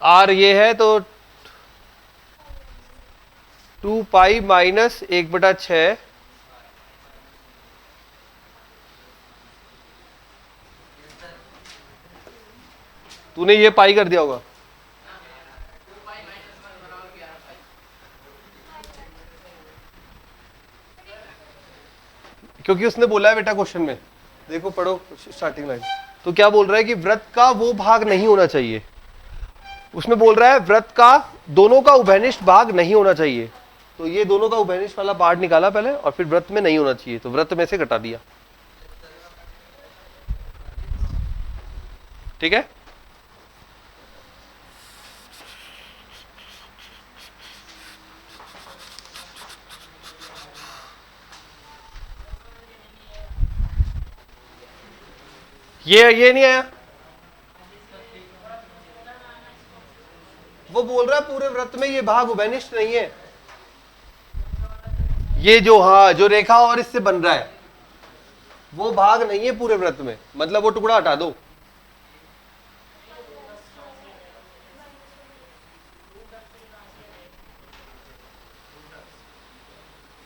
आर ये है तो 2 पाई माइनस 1/6, तूने ये पाई कर दिया होगा, क्योंकि उसने बोला है बेटा क्वेश्चन में, देखो पढ़ो स्टार्टिंग लाइन। तो क्या बोल रहा है कि वृत्त का वो भाग नहीं होना चाहिए, उसमें बोल रहा है वृत्त का दोनों का उभयनिष्ठ भाग नहीं होना चाहिए। तो ये दोनों का उभयनिष्ठ वाला पार्ट निकाला पहले और फिर वृत्त में नहीं होना चाहिए, तो वृत्त में से घटा दिया। ठीक है, ये नहीं आया। वो बोल रहा है पूरे वृत्त में ये भाग उभयनिष्ठ नहीं है, ये जो हाँ जो रेखा और इससे बन रहा है वो भाग नहीं है पूरे वृत्त में, मतलब वो टुकड़ा हटा दो।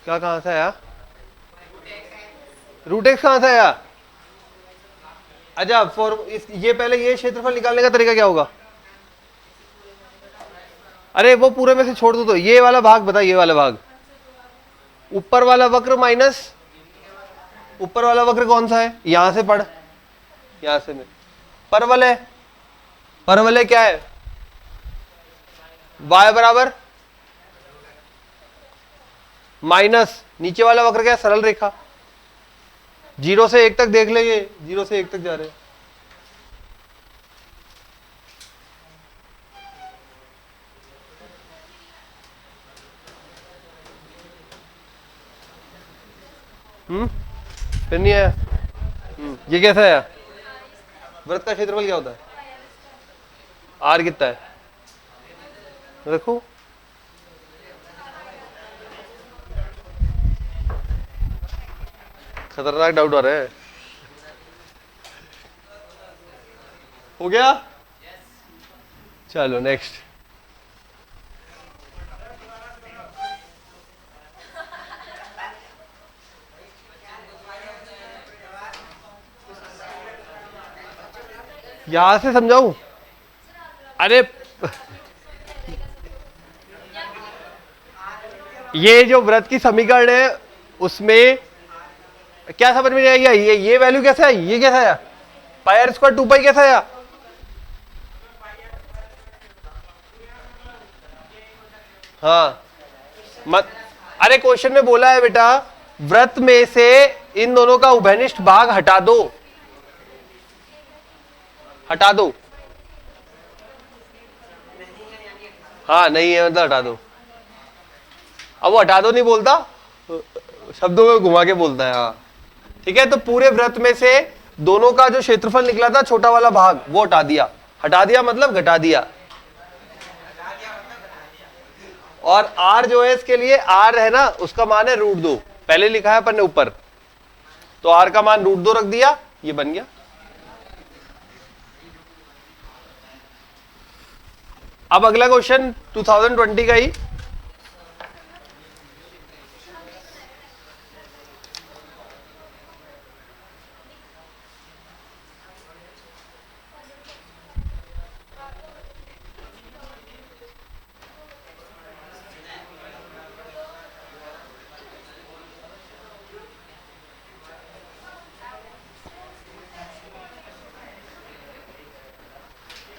क्या कहां से आया? रूट एक्स कहां से आया? अच्छा ये पहले ये क्षेत्रफल निकालने का तरीका क्या होगा? अरे वो पूरे में से छोड़ दो, तो ये वाला भाग बता, ये वाला भाग ऊपर वाला वक्र माइनस ऊपर वाला वक्र कौन सा है? यहां से पढ़, यहां से में परवलय है। परवलय क्या है? y बराबर माइनस नीचे वाला वक्र क्या है? सरल रेखा। 0 से 1 तक देख लेंगे, 0 से 1 तक जा रहे हैं। फिर नहीं आया। ये कैसा आया? वृत्त का क्षेत्रफल क्या होता है? आर कितना है देखो, खतरनाक डाउट आ रहा है। हो गया? चलो नेक्स्ट। यहां से समझाऊं? अरे ये जो वृत्त की समीकरण है उसमें क्या समझ में आएगा? ये वैल्यू कैसे आई? ये कैसा आया? पाई आर स्क्वायर 2 पाई कैसा आया? हाँ मत, अरे क्वेश्चन में बोला है बेटा वृत्त में से इन दोनों का उभयनिष्ठ भाग हटा दो, हटा दो। हाँ नहीं है मतलब हटा दो। अब वो हटा दो नहीं बोलता, शब्दों में घुमा के बोलता है। हाँ ठीक है, तो पूरे वृत्त में से दोनों का जो क्षेत्रफल निकला था छोटा वाला भाग वो हटा दिया। हटा दिया मतलब घटा दिया। और r जो है इसके लिए r है ना, उसका मान है √2। पहले लिखा है अपन ने ऊपर, तो r का मान √2 रख दिया, ये बन गया। अब अगला क्वेश्चन 2020 का ही।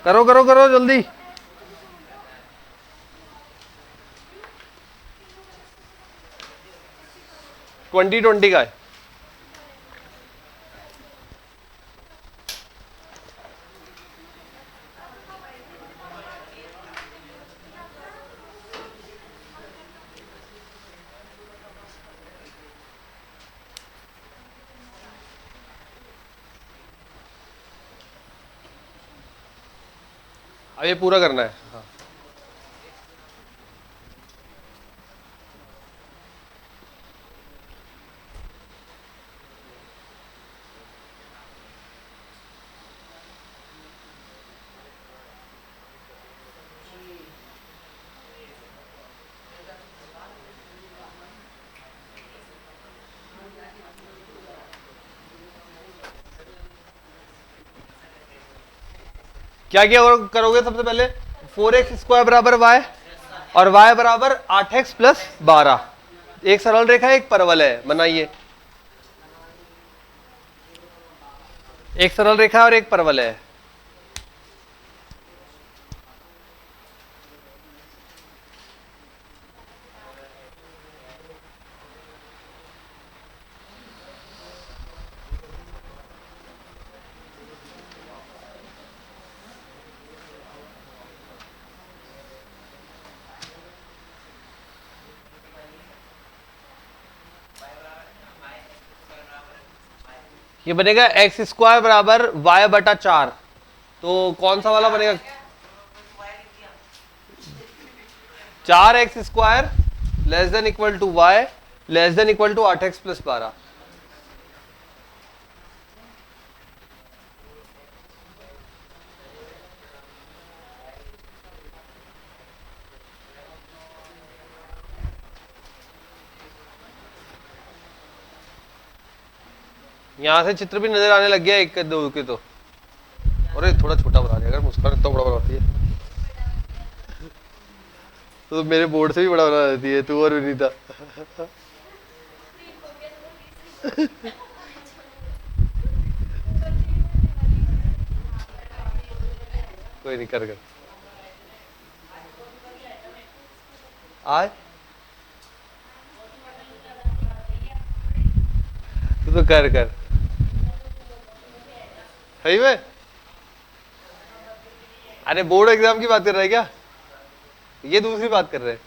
करो करो करो जल्दी। ट्वेंटी का है। अब ये पूरा करना है। हाँ। क्या क्या करोगे? सबसे पहले 4x² बराबर y और y बराबर 8x + 12। एक सरल रेखा एक परवलय है, बनाइए। एक सरल रेखा और एक परवलय है। ये बनेगा एक्स स्क्वायर बराबर वाई बटा 4। तो कौन सा वाला बनेगा? 4x square less than equal to Y less than equal to 8x plus 12। यहां से चित्र भी नजर आने लग गया एक दो के तो। अरे थोड़ा छोटा बना दिया, अगर मुस्कान इतना बड़ा बनाती है तो मेरे बोर्ड से भी बड़ा बना देती है तू और विनीता। कोई नहीं, कर आए तू तो कर सही में। अरे बोर्ड एग्जाम की बात कर रहा है क्या? ये दूसरी बात कर रहे हैं।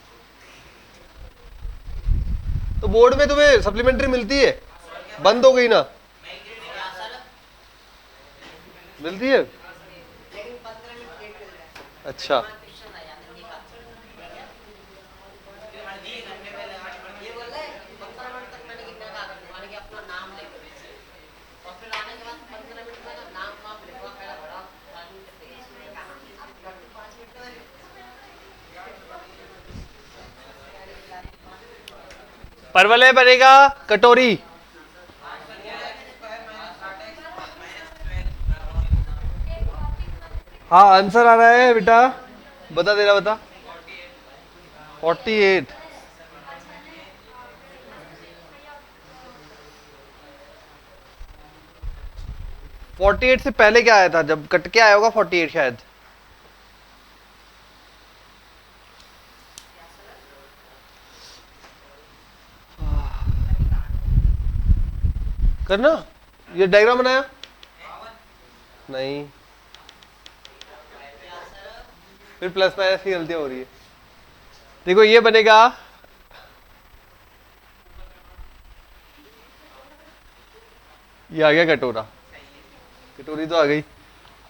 तो बोर्ड में तुम्हें सप्लीमेंट्री मिलती है, बंद हो गई ना? मिलती है। अच्छा परवलय बनेगा कटोरी। हाँ आंसर आ रहा है बेटा, बता दे रहा, बता। 48। से पहले क्या आया था? जब कट के आया होगा 48 शायद। करना ये डायग्राम बनाया नहीं, फिर प्लस माइनस की गलतियां हो रही है। देखो ये बनेगा, ये आ गया कटोरा, कटोरी तो आ गई।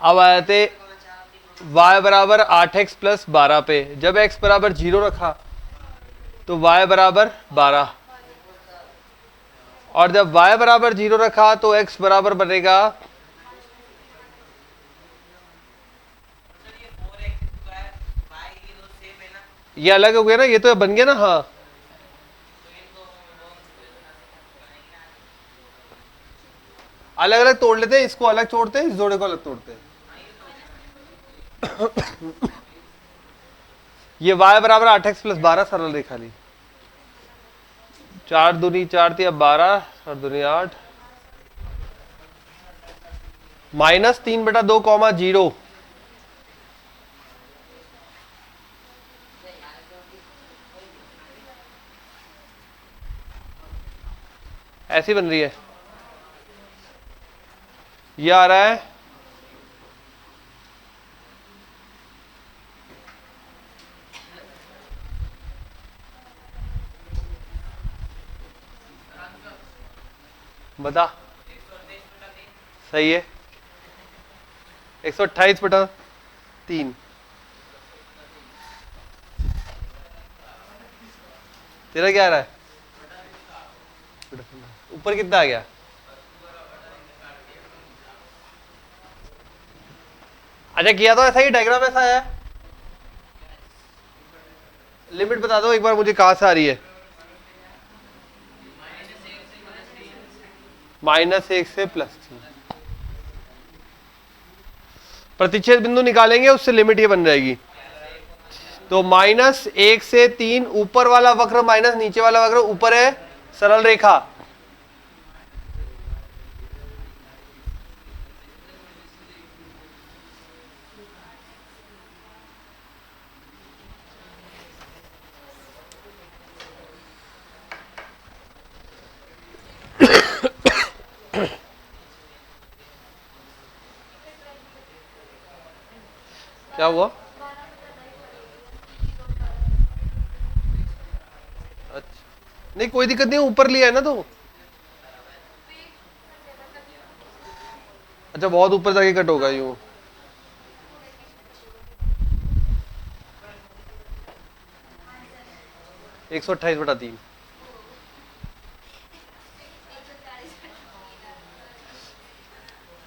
अब आए थे y बराबर 8x प्लस 12 पे। जब x बराबर 0 रखा तो y बराबर 12, और जब y बराबर 0 रखा तो x बराबर बनेगा, ये अलग हो गया ना, ये तो बन गया ना। हाँ अलग अलग तोड़ लेते हैं, इसको अलग तोड़ते हैं, इस जोड़े को अलग तोड़ते हैं। ये y बराबर 8x प्लस 12 सरल रेखा ली। 4 दूनी 4 थी, अब 12 और दूनी 8 माइनस 3/2 कॉमा 0। ऐसी बन रही है। ये आ रहा है बता, सही है 128/3। तेरा क्या आ रहा है? ऊपर कितना आ गया? अच्छा किया तो ऐसा ही, डायग्राम ऐसा है। लिमिट बता दो एक बार मुझे, कहां से आ रही है? -1 से +3। प्रतिच्छेद बिंदु निकालेंगे, उससे लिमिट ये बन जाएगी। तो -1 से 3, ऊपर वाला वक्र माइनस नीचे वाला वक्र, ऊपर है सरल रेखा, क्या हुआ? अच्छा, नहीं कोई दिक्कत नहीं, ऊपर लिया है ना तो। अच्छा, बहुत ऊपर जाके कट होगा यूं। 128/3।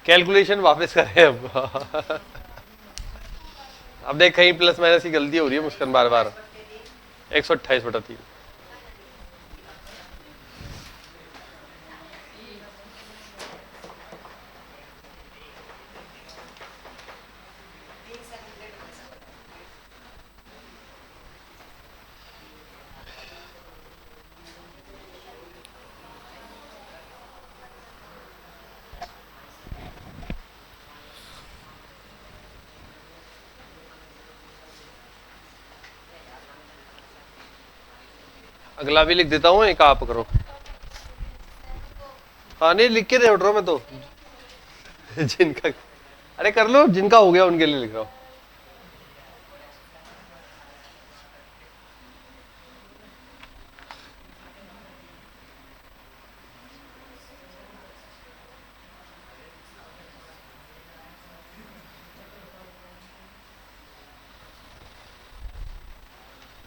कैलकुलेशन वापस करें अब। अब देख, कहीं प्लस माइनस की गलती हो रही है मुस्कान बार बार। 128/3। अगला भी लिख देता हूँ, एक आप करो। हाँ नहीं, लिख के दे उठ रहा हूँ मैं तो। जिनका, अरे कर लो, जिनका हो गया उनके लिए लिख रहा हूँ।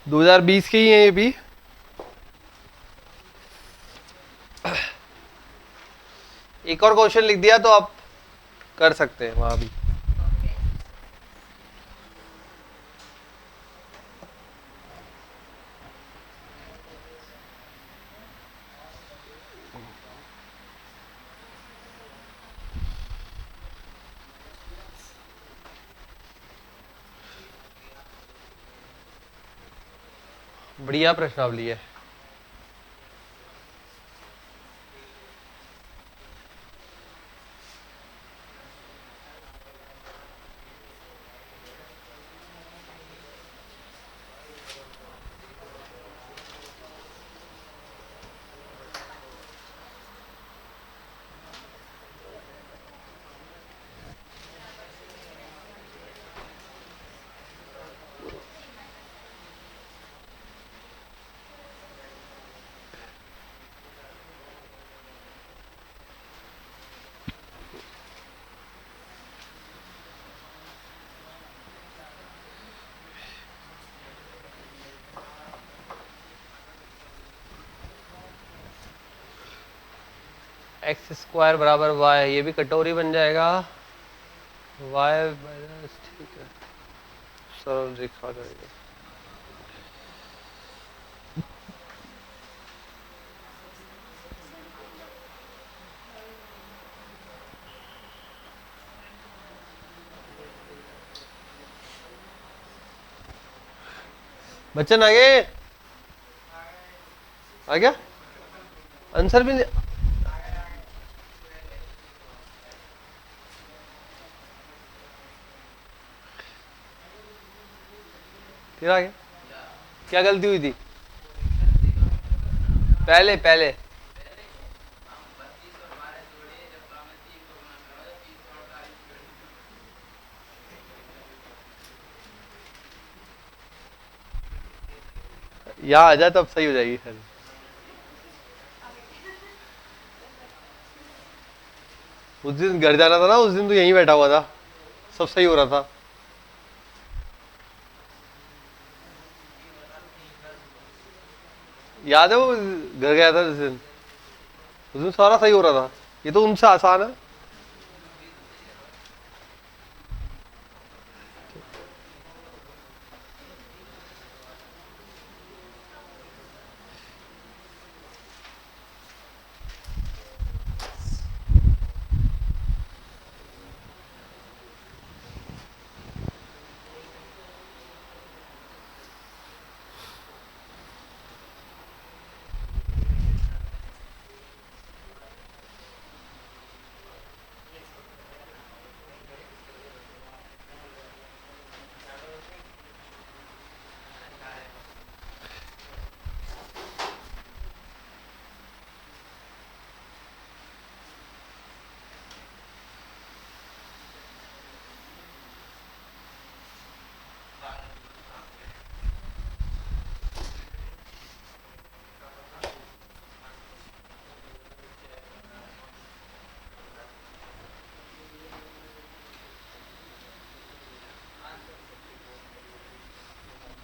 दो 2020 के ही हैं ये भी। एक और क्वेश्चन लिख दिया तो आप कर सकते हैं वहां भी। बढ़िया प्रश्नावली है। x² बराबर y, ये भी कटोरी बन जाएगा। y माइनस, ठीक है, सरल रेखा जाएगा। बच्चन आ गए? आ गया आंसर भी नहीं? फिर आ गया? क्या गलती हुई थी पहले पहले? यहाँ आ जाए तो अब सही हो जाएगी फिर। उस दिन घर जाना था ना, उस दिन तो यहीं बैठा हुआ था, सब सही हो रहा था। याद है वो घर गया था जिस दिन, उस दिन सारा सही हो रहा था। ये तो उनसे आसान है।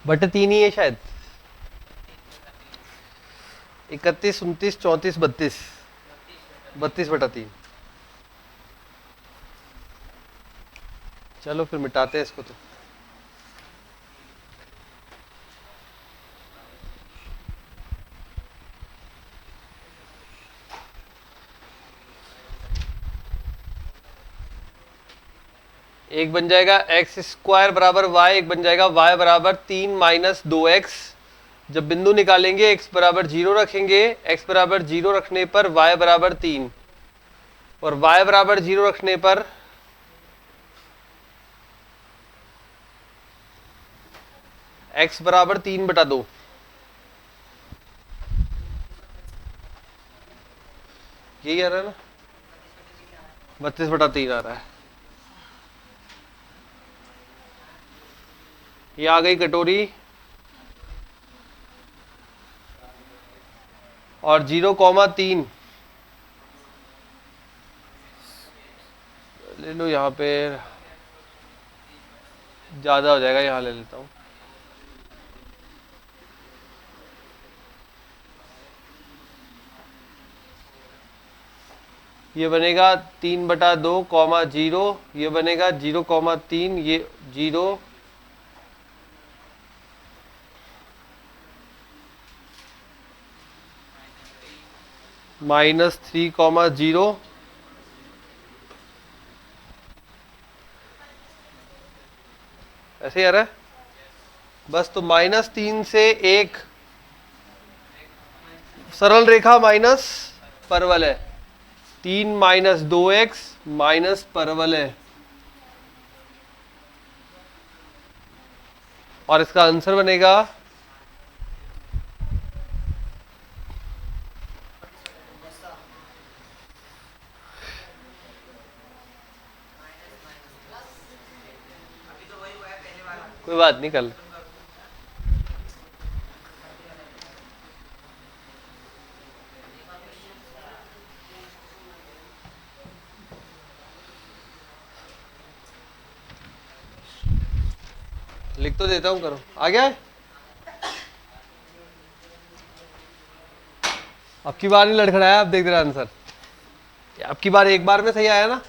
बटे 3 ही है शायद। 31, 29, 34, 32, 32/3। चलो फिर मिटाते हैं इसको। तो एक बन जाएगा x² बराबर y, एक बन जाएगा y बराबर 3 - 2x। जब बिंदु निकालेंगे x बराबर 0 रखेंगे, x बराबर 0 रखने पर y बराबर 3 और y बराबर 0 रखने पर x बराबर 3/2। यही आ रहा है ना, 32/3 आ रहा है। ये आ गई कटोरी और 0,3 ले लो, यहाँ पे ज्यादा हो जाएगा, यहाँ ले लेता हूँ। ये बनेगा 3/2, 0, ये बनेगा 0,3, ये 0 -3,0 ऐसे ही आ रहा है बस। तो -3 से 1 सरल रेखा माइनस परवल है, 3 - 2x माइनस परवल है, और इसका आंसर बनेगा कोई बात नहीं, कल लिख तो देता हूं, करो। आ गया है? अब की बार नहीं लड़खड़ाया, अब देख रहा आंसर। अब की बार एक बार में सही आया ना।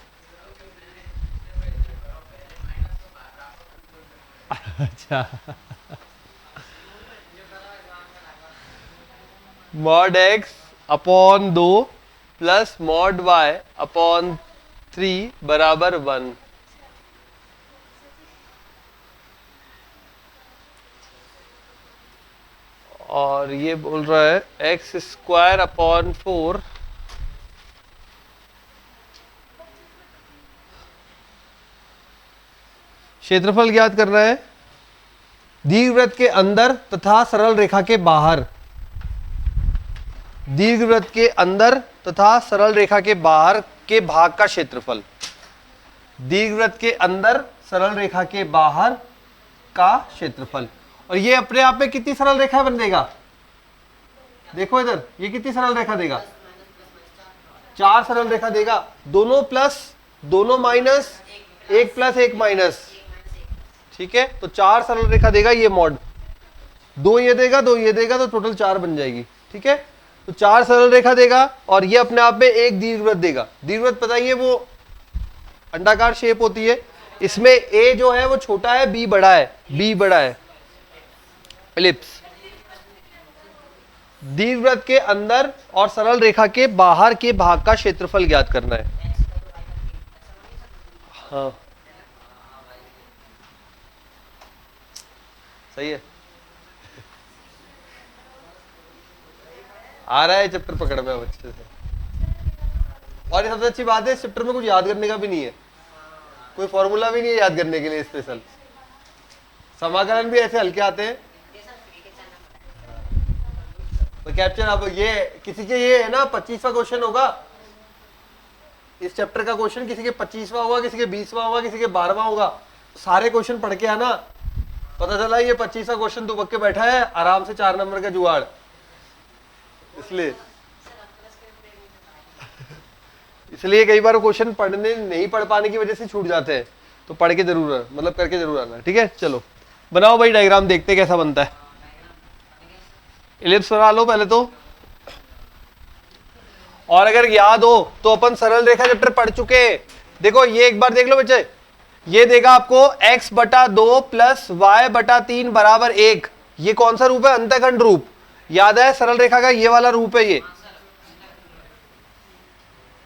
अच्छा mod x/2 plus mod y/3 बराबर 1। और ये बोल रहा है x²/4 क्षेत्रफल ज्ञात करना है दीर्घवृत्त के अंदर तथा सरल रेखा के बाहर। दीर्घवृत्त के अंदर तथा सरल रेखा के बाहर के भाग का क्षेत्रफल। दीर्घवृत्त के अंदर सरल रेखा के बाहर का क्षेत्रफल। और ये अपने आप में कितनी सरल रेखा बन देगा, देखो इधर, ये कितनी सरल रेखा देगा, 4 सरल रेखा देगा। दोनों प्लस, दोनों माइनस, 1 प्लस 1 माइनस, ठीक है। तो 4 सरल रेखा देगा ये मॉड, 2 ये देगा, 2 ये देगा, तो टोटल 4 बन जाएगी, ठीक है। तो 4 सरल रेखा देगा और ये अपने आप में एक दीर्घवृत्त देगा। दीर्घवृत्त पता ही है वो अंडाकार शेप होती है, इसमें ए जो है वो छोटा है, बी बड़ा है, बी बड़ा है, एलिप्स। दीर्घवृत्त के अंदर और सरल रेखा के बाहर के भाग का क्षेत्रफल ज्ञात करना है। हाँ सही है, आ रहा है चैप्टर पकड़ में अब अच्छे से। और ये सबसे अच्छी बात है, इस चैप्टर में कुछ याद करने का भी नहीं है, कोई फॉर्मूला भी नहीं है याद करने के लिए स्पेशल। समाकलन भी ऐसे हल्के आते हैं। तो कैप्चर अब ये किसी के ये है ना 25वां क्वेश्चन होगा इस चैप्टर का। क्वेश्चन किसी के 25वां होगा, किसी के 20वां होगा, किसी के 12वां होगा। सारे क्वेश्चन पढ़ के आना, पता चला ये 25वां क्वेश्चन दुबक के बैठा है आराम से 4 नंबर का जुगाड़। इसलिए कई बार क्वेश्चन पढ़ने नहीं पढ़ पाने की वजह से छूट जाते हैं, तो पढ़ के जरूर, मतलब करके जरूर आना, ठीक है। चलो बनाओ भाई डायग्राम, देखते कैसा बनता है। इलिप्स बना लो पहले तो। और अगर याद हो तो अपन सरल रेखा चैप्टर पढ़ चुके हैं। देखो ये एक बार देख लो बच्चे, ये देगा आपको x बटा 2 प्लस वाई बटा 3 बराबर 1। ये कौन सा रूप है? अंतःखंड रूप। याद है सरल रेखा का ये वाला रूप है।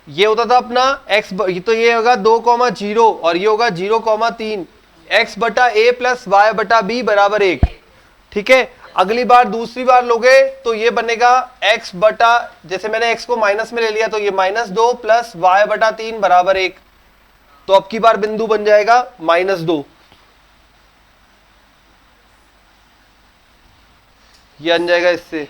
ये होता था अपना x, तो ये होगा 2,0 और ये होगा 0,3। x बटा a प्लस वाई बटा b बराबर 1। ठीक है, अगली बार दूसरी बार लोगे तो ये बनेगा x बटा, जैसे मैंने x को माइनस में ले लिया तो ये -2 प्लस वाई बटा 3 बराबर 1। तो अब की बार बिंदु बन जाएगा -2। ये बन जाएगा इससे।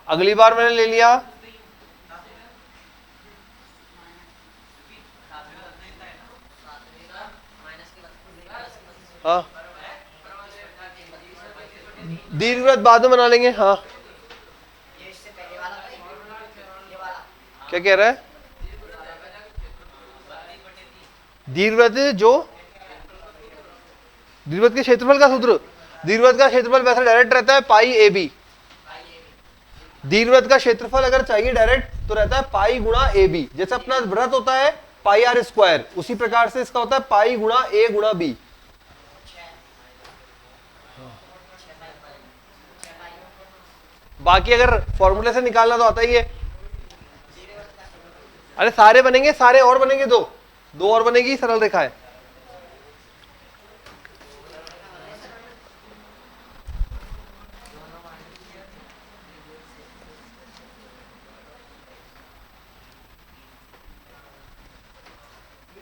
अगली बार मैंने ले लिया हाँ, दीर्घवृत्त बाद में बना लेंगे। हाँ, क्या कह रहा है? दीर्घवृत्त जो दीर्घवृत्त के क्षेत्रफल का सूत्र, दीर्घवृत्त का क्षेत्रफल वैसे डायरेक्ट रहता है पाई ए बी। दीर्घवृत्त का क्षेत्रफल अगर चाहिए डायरेक्ट तो रहता है पाई गुणा ए बी। जैसे अपना वृत्त होता है पाई आर स्क्वायर, उसी प्रकार से इसका होता है पाई गुणा ए गुणा बी। बाकी अगर फॉर्मूले से निकालना तो आता ही है। अरे सारे बनेंगे, सारे और बनेंगे, दो और बनेगी, सरल रेखा है।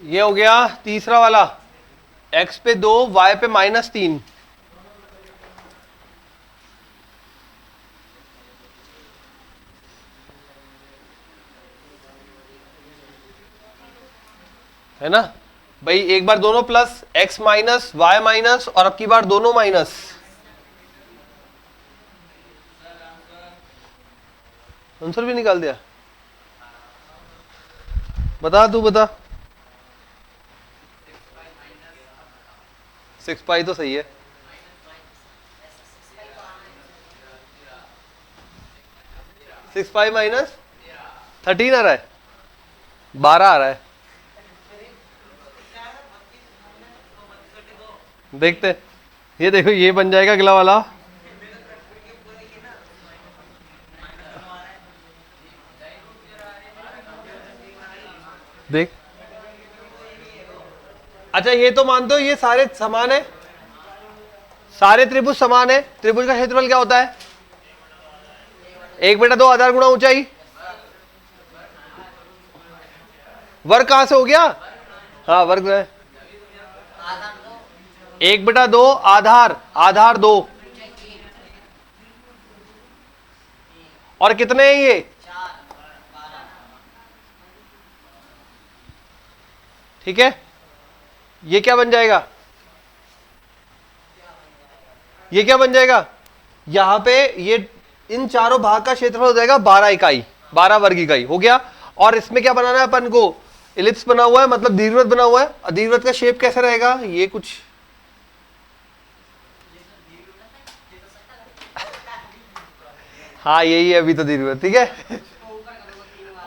ये हो गया तीसरा वाला, x पे 2 y पे -3। है ना भाई, एक बार दोनों plus, x minus y minus, और अब की बार दोनों माइनस। आंसर भी निकाल दिया। बता, तू बता। 6 पाई तो सही है। 6 पाई माइनस 13 आ रहा है, 12 आ रहा है। देखते, ये देखो ये बन जाएगा अगला वाला। देख, अच्छा ये तो मानते हो ये सारे समान है, सारे त्रिभुज समान है। त्रिभुज का क्षेत्रफल क्या होता है? 1/2 आधार गुणा ऊंचाई। वर्ग कहां से हो गया? हाँ, वर्ग है। 1/2 आधार, आधार 2। और कितने हैं ये? ठीक है, ये क्या बन जाएगा? ये क्या बन जाएगा? यहां पे ये इन चारों भाग का क्षेत्रफल हो जाएगा 12 इकाई, 12 वर्ग इकाई हो गया। और इसमें क्या बनाना है अपन को? इलिप्स बना हुआ है, मतलब दीर्घवृत्त बना हुआ है। दीर्घवृत्त का शेप कैसा रहेगा? ये कुछ हाँ यही है अभी तो दीर्घवृत्त। ठीक है,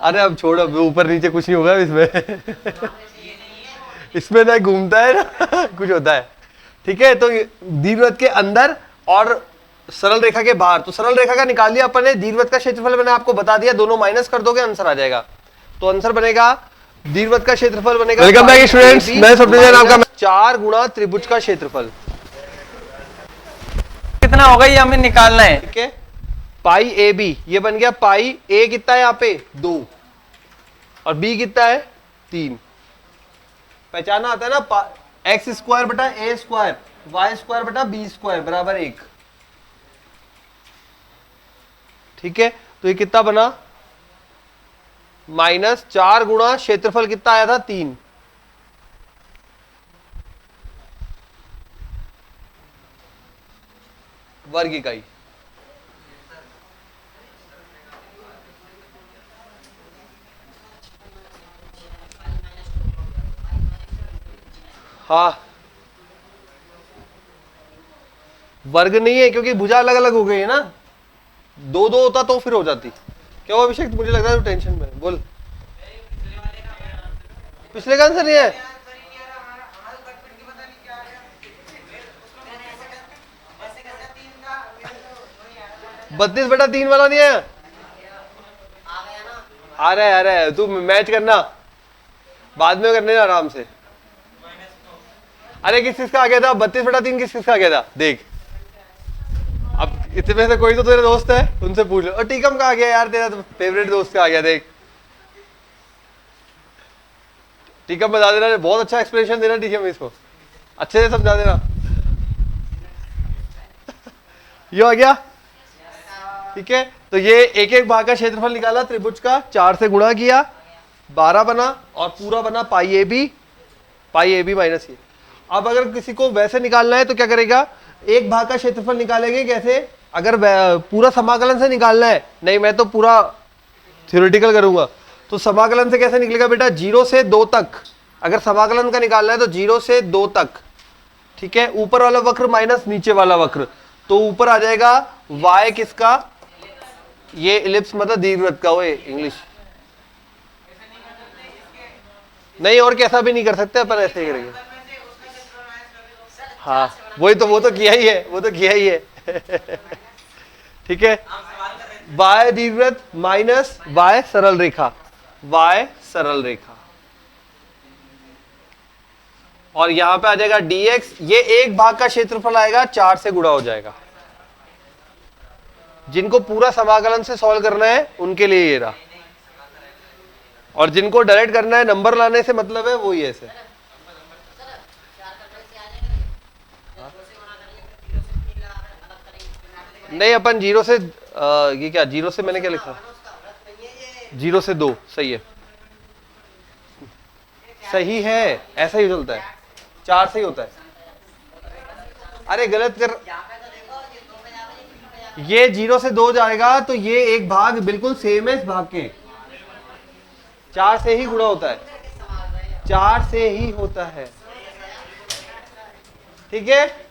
अरे अब छोड़, अब ऊपर नीचे कुछ नहीं होगा इसमें। इसमें ना घूमता है ना कुछ होता है। ठीक है, तो दीर्घवृत्त के अंदर और सरल रेखा के बाहर। तो सरल रेखा का निकाल लिया अपन ने, दीर्घवृत्त का क्षेत्रफल मैंने आपको बता दिया, दोनों माइनस कर दोगे आंसर आ जाएगा। तो आंसर बनेगा, दीर्घवृत्त का क्षेत्रफल बनेगा, वेलकम बैक स्टूडेंट्स, मैं सबडिवीजन आपका 4 गुणा त्रिभुज का क्षेत्रफल। कितना होगा ये हमें निकालना है। ठीक है, पाई ए बी, ये बन गया पाई ए कितना है यहाँ पे 2 और बी कितना है 3। पहचाना आता है ना, एक्स स्क्वायर बटा ए स्क्वायर, वाई स्क्वायर बटा बी स्क्वायर बराबर 1। ठीक है, तो ये कितना बना? -4 गुणा क्षेत्रफल कितना आया था 3। वर्ग इकाई। हाँ, वर्ग नहीं है क्योंकि भुजा अलग अलग हो गई है ना, दो दो होता तो फिर हो जाती। क्या हुआ अभिषेक, मुझे लग रहा है तो टेंशन में है। बोल, पिछले का आंसर नहीं है? बत्तीस बटा तीन वाला नहीं है? आ रहा है, तू मैच करना, बाद में करने ना आराम से। अरे किस किस का आ गया था 32 बटा 3, किस किस का आ गया था देख। अब इतने में से कोई तो तेरे दोस्त है, उनसे पूछ लो। और टीकम का आ गया यार, तेरा तो फेवरेट दोस्त का आ गया देख। टीकम बता देना, बहुत अच्छा एक्सप्लेनेशन देना टीकम, इसको अच्छे से समझा देना। ये आ गया, ठीक है। तो ये एक एक भाग का क्षेत्रफल निकाला त्रिभुज का, 4 से गुणा किया, 12 बना, और पूरा बना पाई ए बी माइनस ये। अब अगर किसी को वैसे निकालना है तो क्या करेगा, एक भाग का क्षेत्रफल निकालेंगे कैसे, अगर पूरा समाकलन से निकालना है, नहीं मैं तो पूरा थ्योरेटिकल करूंगा, तो समाकलन से कैसे निकलेगा बेटा, 0 से 2 तक। अगर समाकलन का निकालना है तो 0 से 2 तक, ठीक है। ऊपर वाला वक्र माइनस नीचे वाला वक्र, तो ऊपर आ जाएगा y किसका, ये इलिप्स मतलब दीर्घवृत्त का, वो इंग्लिश नहीं, और कैसा भी नहीं कर सकते अपन, ऐसे ही करेंगे। हाँ वही तो, वो तो किया ही है, ठीक है। y दीर्घवृत्त माइनस y सरल रेखा, और यहां पे आ जाएगा dx, ये एक भाग का क्षेत्रफल आएगा, 4 से गुणा हो जाएगा। जिनको पूरा समाकलन से सॉल्व करना है उनके लिए ये रहा, और जिनको डायरेक्ट करना है, नंबर लाने से मतलब है, वो ही ऐसे। नहीं अपन 0 से ये क्या, 0 से मैंने क्या लिखा, 0 से 2, सही है, सही है, ऐसा ही चलता है, 4 से ही होता है। अरे गलत कर, ये 0 से 2 जाएगा तो ये एक भाग बिल्कुल सेम है इस भाग के, 4 से ही गुणा होता है, 4 से ही होता है, ठीक है।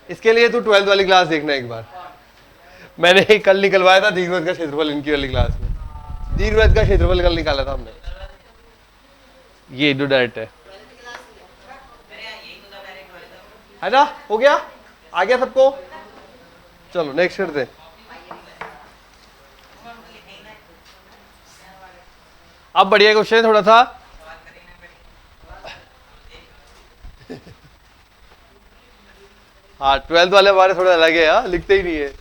इसके लिए तू 12th वाली क्लास देखना एक बार, मैंने कल निकलवाया था दीर्घवृत्त का क्षेत्रफल इनकी वाली क्लास में, दीर्घवृत्त का क्षेत्रफल कल निकाला था हमने, ये जो डायरेक्ट है ना, हो गया, आ गया सबको। चलो नेक्स्ट करते हैं। अब बढ़िया क्वेश्चन है थोड़ा सा, हाँ 12th वाले हमारे थोड़ा अलग है, हाँ लिखते ही नहीं है।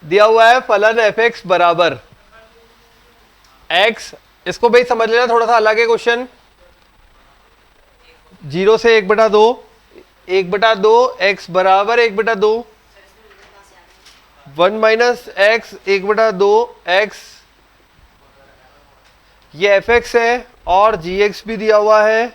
दिया हुआ है फलन f(x) बराबर x, इसको भाई समझ लेना, थोड़ा सा अलग है क्वेश्चन। 0 से 1/2, 1/2 x बराबर 1/2, 1 माइनस x 1/2 x, ये fx है और gx भी दिया हुआ है।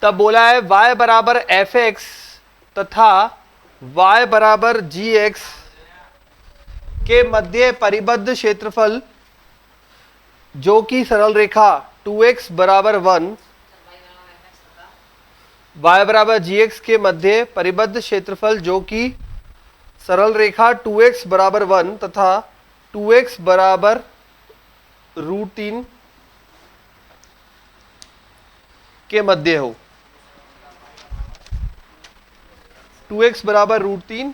तब बोला है y बराबर fx तथा y बराबर gx के मध्य परिबद्ध क्षेत्रफल जो कि सरल रेखा 2x बराबर 1, y बराबर gx के मध्य परिबद्ध क्षेत्रफल जो कि सरल रेखा 2x बराबर 1 तथा 2x बराबर √3 के मध्य हो। 2x बराबर √3,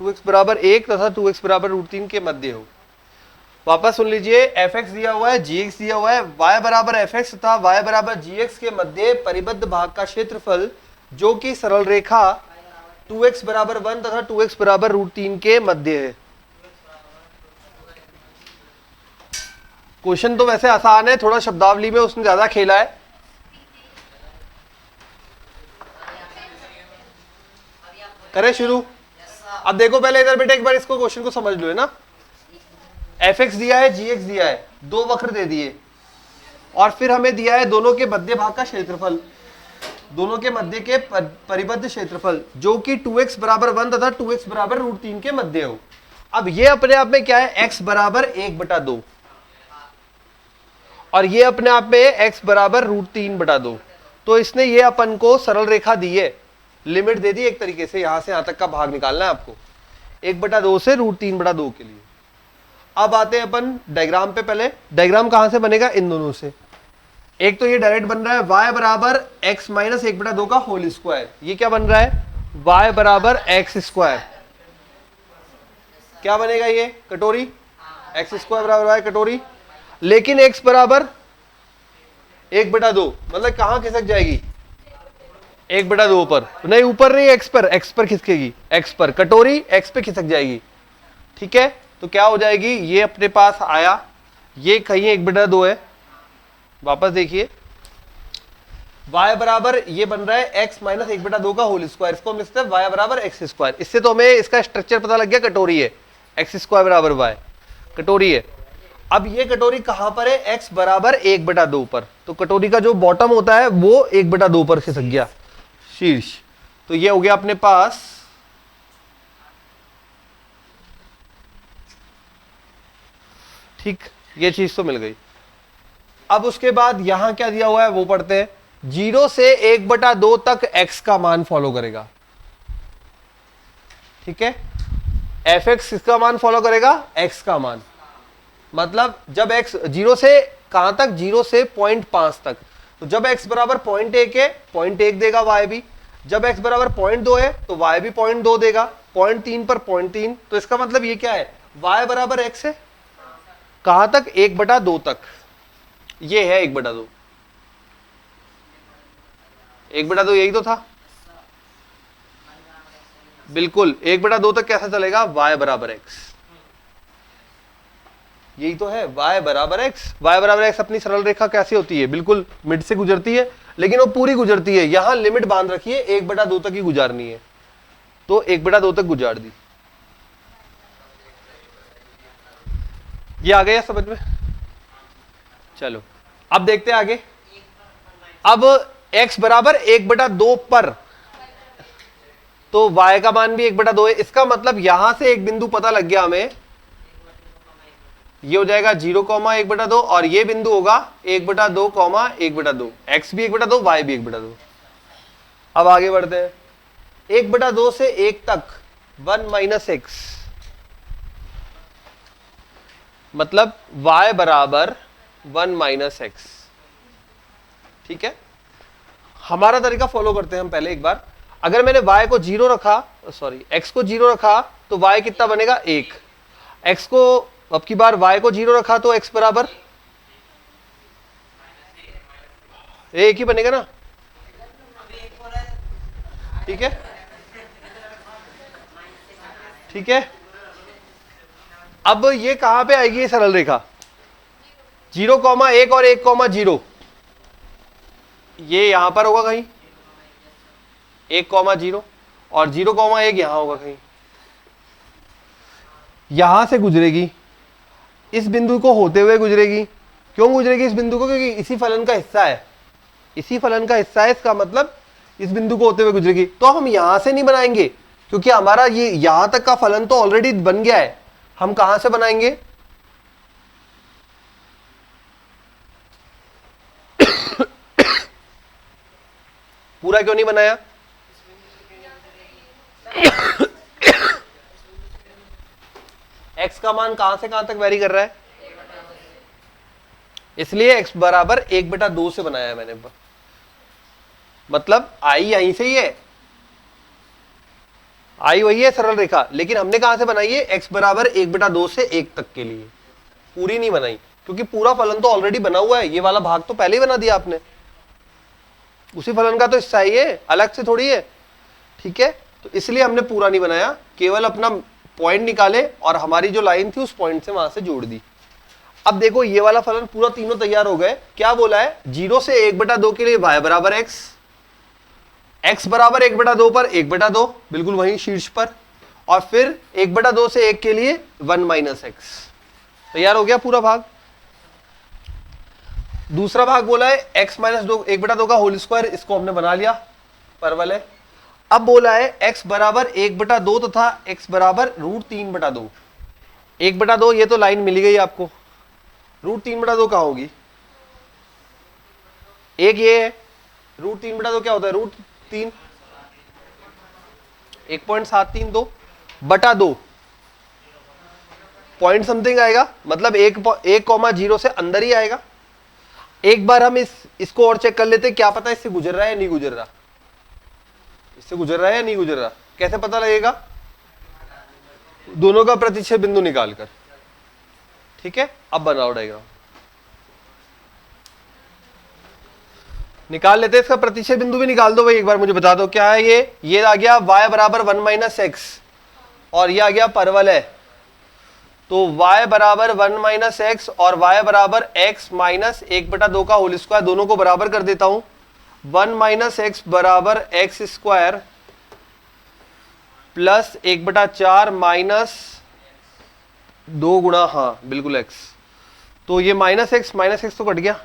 2x बराबर 1 तथा 2x बराबर √3 के मध्य हो। वापस सुन लीजिए, fx दिया हुआ है, gx दिया हुआ है, y बराबर fx तथा y बराबर gx के मध्य परिबद्ध भाग का क्षेत्रफल जो कि सरल रेखा 2x बराबर 1 तथा 2x बराबर √3 के मध्य है। क्वेश्चन तो वैसे आसान है, थोड़ा शब्दावली में उसने ज्यादा खेला है। करें शुरू। अब देखो पहले इधर बेटा एक बार इसको क्वेश्चन को समझ लो, है ना। एफ एक्स दिया है, जी एक्स दिया है, दो वक्र दे दिए, और फिर हमें दिया है दोनों के मध्य भाग का क्षेत्रफल, दोनों के मध्य के परिबद्ध क्षेत्रफल जो कि 2x बराबर 1 तथा 2x बराबर √3 के मध्य हो। अब ये अपने आप में क्या है, x बराबर 1/2, और ये अपने आप में x बराबर √3/2। तो इसने ये अपन को सरल रेखा दी है, लिमिट दे दी एक तरीके से, यहां से यहां तक का भाग निकालना है आपको 1/2 से √3/2 के लिए। अब आते हैं अपन डायग्राम पे। पहले डायग्राम कहां से बनेगा, इन दोनों से। एक तो ये डायरेक्ट बन रहा है y बराबर x माइनस 1/2 का होल स्क्वायर, ये क्या बन रहा है, y बराबर x²। क्या बनेगा ये, कटोरी, x² बराबर y कटोरी। लेकिन x बराबर 1/2, मतलब कहां खिसक जाएगी, 1/2 पर नहीं, ऊपर नहीं, x पर खिसकेगी, x पर, कटोरी x पे खिसक जाएगी। ठीक है, तो क्या हो जाएगी, ये अपने पास आया, ये कहीं 1/2 है, वापस देखिए y बराबर ये बन रहा है x माइनस 1/2 का होल स्क्वायर, इसको हम लिखते हैं y बराबर x²। इससे तो हमें इसका स्ट्रक्चर पता लग गया, कटोरी है, x² बराबर y कटोरी है। अब ये कटोरी कहां पर है, x बराबर 1/2 पर, तो कटोरी का जो बॉटम होता है वो 1/2 पर खिसक गया, शीर्ष। तो ये हो गया अपने पास ठीक, ये चीज तो मिल गई। अब उसके बाद यहां क्या दिया हुआ है वो पढ़ते हैं। 0 से 1/2 तक x का मान फॉलो करेगा। ठीक है, एफ एक्स किसका मान फॉलो करेगा, x का मान। मतलब जब x 0 से कहां तक, 0 से 0.5 तक, तो जब x बराबर 0.1 है, 0.1 देगा y भी। जब x बराबर 0.2 है तो y भी 0.2 देगा, 0.3 पर 0.3। तो इसका मतलब ये क्या है, y बराबर x है कहां तक, 1/2 तक। ये है 1/2, 1/2 यही तो था, बिल्कुल 1/2 तक कैसा चलेगा, y बराबर x, यही तो है, y बराबर x। y बराबर x अपनी सरल रेखा कैसी होती है, बिल्कुल मिड से गुजरती है, लेकिन वो पूरी गुजरती है, यहां लिमिट बांध रखी है 1/2 तक ही गुजारनी है, तो 1/2 तक गुजार दी। ये आ गया समझ में, चलो अब देखते हैं आगे। अब x बराबर 1/2 पर, तो y का मान भी 1/2 है। इसका मतलब यहां से एक बिंदु पता लग गया हमें, ये हो जाएगा 0,1/2, और ये बिंदु होगा 1/2, 1/2, x भी 1/2, y भी 1/2। अब आगे बढ़ते हैं, 1/2 से 1 तक 1 माइनस x, मतलब y बराबर 1 माइनस एक्स। ठीक है, हमारा तरीका फॉलो करते हैं हम पहले एक बार। अगर मैंने y को 0 रखा, सॉरी x को 0 रखा, तो y कितना बनेगा, 1। x को अब की बार y को 0 रखा तो x बराबर 1 ही बनेगा ना। ठीक है, ठीक है। अब ये कहां पे आएगी, ये सरल रेखा 0,1 और 1,0, ये यहां पर होगा कहीं 1,0, और 0,1 यहां होगा कहीं, यहां से गुजरेगी, इस बिंदु को होते हुए गुजरेगी। क्यों गुजरेगी इस बिंदु को, क्योंकि इसी फलन का हिस्सा है, इसी फलन का हिस्सा है, इसका मतलब इस बिंदु को होते हुए गुजरेगी। तो हम यहां से नहीं बनाएंगे, क्योंकि हमारा ये यहां तक का फलन तो ऑलरेडी बन गया है। हम कहां से बनाएंगे, पूरा क्यों नहीं बनाया, x का मान कहां से कहां तक वेरी कर रहा है, इसलिए x बराबर 1/2 से बनाया है मैंने। मतलब i यहीं से ही है, i वही है सरल रेखा, लेकिन हमने कहां से बनाई है, x बराबर 1/2 से 1 तक के लिए, पूरी नहीं बनाई, क्योंकि पूरा फलन तो ऑलरेडी बना हुआ है, ये वाला भाग तो पहले ही बना दिया आपने, उसी फलन का तो हिस्सा ही है, अलग से थोड़ी है। ठीक है, तो इसलिए हमने पूरा नहीं बनाया, केवल अपना पॉइंट निकाले और हमारी जो लाइन थी उस पॉइंट से वहां से जोड़ दी। अब देखो ये वाला फलन पूरा तीनों तैयार हो गए। क्या बोला है, 0 से 1/2 के लिए y बराबर x, x बराबर 1/2 पर 1/2, बिल्कुल वहीं शीर्ष पर, और फिर 1/2 से 1 के लिए 1 माइनस एक्स। तैयार हो गया पूरा भाग। दूसरा भाग बोला है x माइनस 2 1/2 का होल स्क्वायर, इसको हमने बना लिया, परवल है। अब बोला है x बराबर 1/2 तथा x बराबर √3/2। 1/2 ये तो लाइन मिली गई आपको, √3/2 कहाँ होगी? एक ये है, √3/2 क्या होता है? √3, 1.732/2 पॉइंट समथिंग आएगा, मतलब 1,0 से अंदर ही आएगा। एक बार हम इसको और चेक कर लेते, क्या पता इससे गुजर रहा है या नहीं गुजर रहा, इससे गुजर रहा है या नहीं गुजर रहा। कैसे पता लगेगा? दोनों का प्रतिच्छेद बिंदु निकालकर। ठीक है, अब बनाओ डायग्राम, निकाल लेते हैं। इसका प्रतिच्छेद बिंदु भी निकाल दो भाई, एक बार मुझे बता दो क्या है ये आ गया y बराबर 1 - x और ये आ गया परवल है। तो y बराबर 1 - x और y बराबर x माइनस 1/2 का होल स्क्वायर, दोनों को बराबर कर देता हूं। 1 - x बराबर x स्क्वायर प्लस 1/4 माइनस 2 गुणा, हाँ बिल्कुल x। तो ये माइनस x तो कट गया,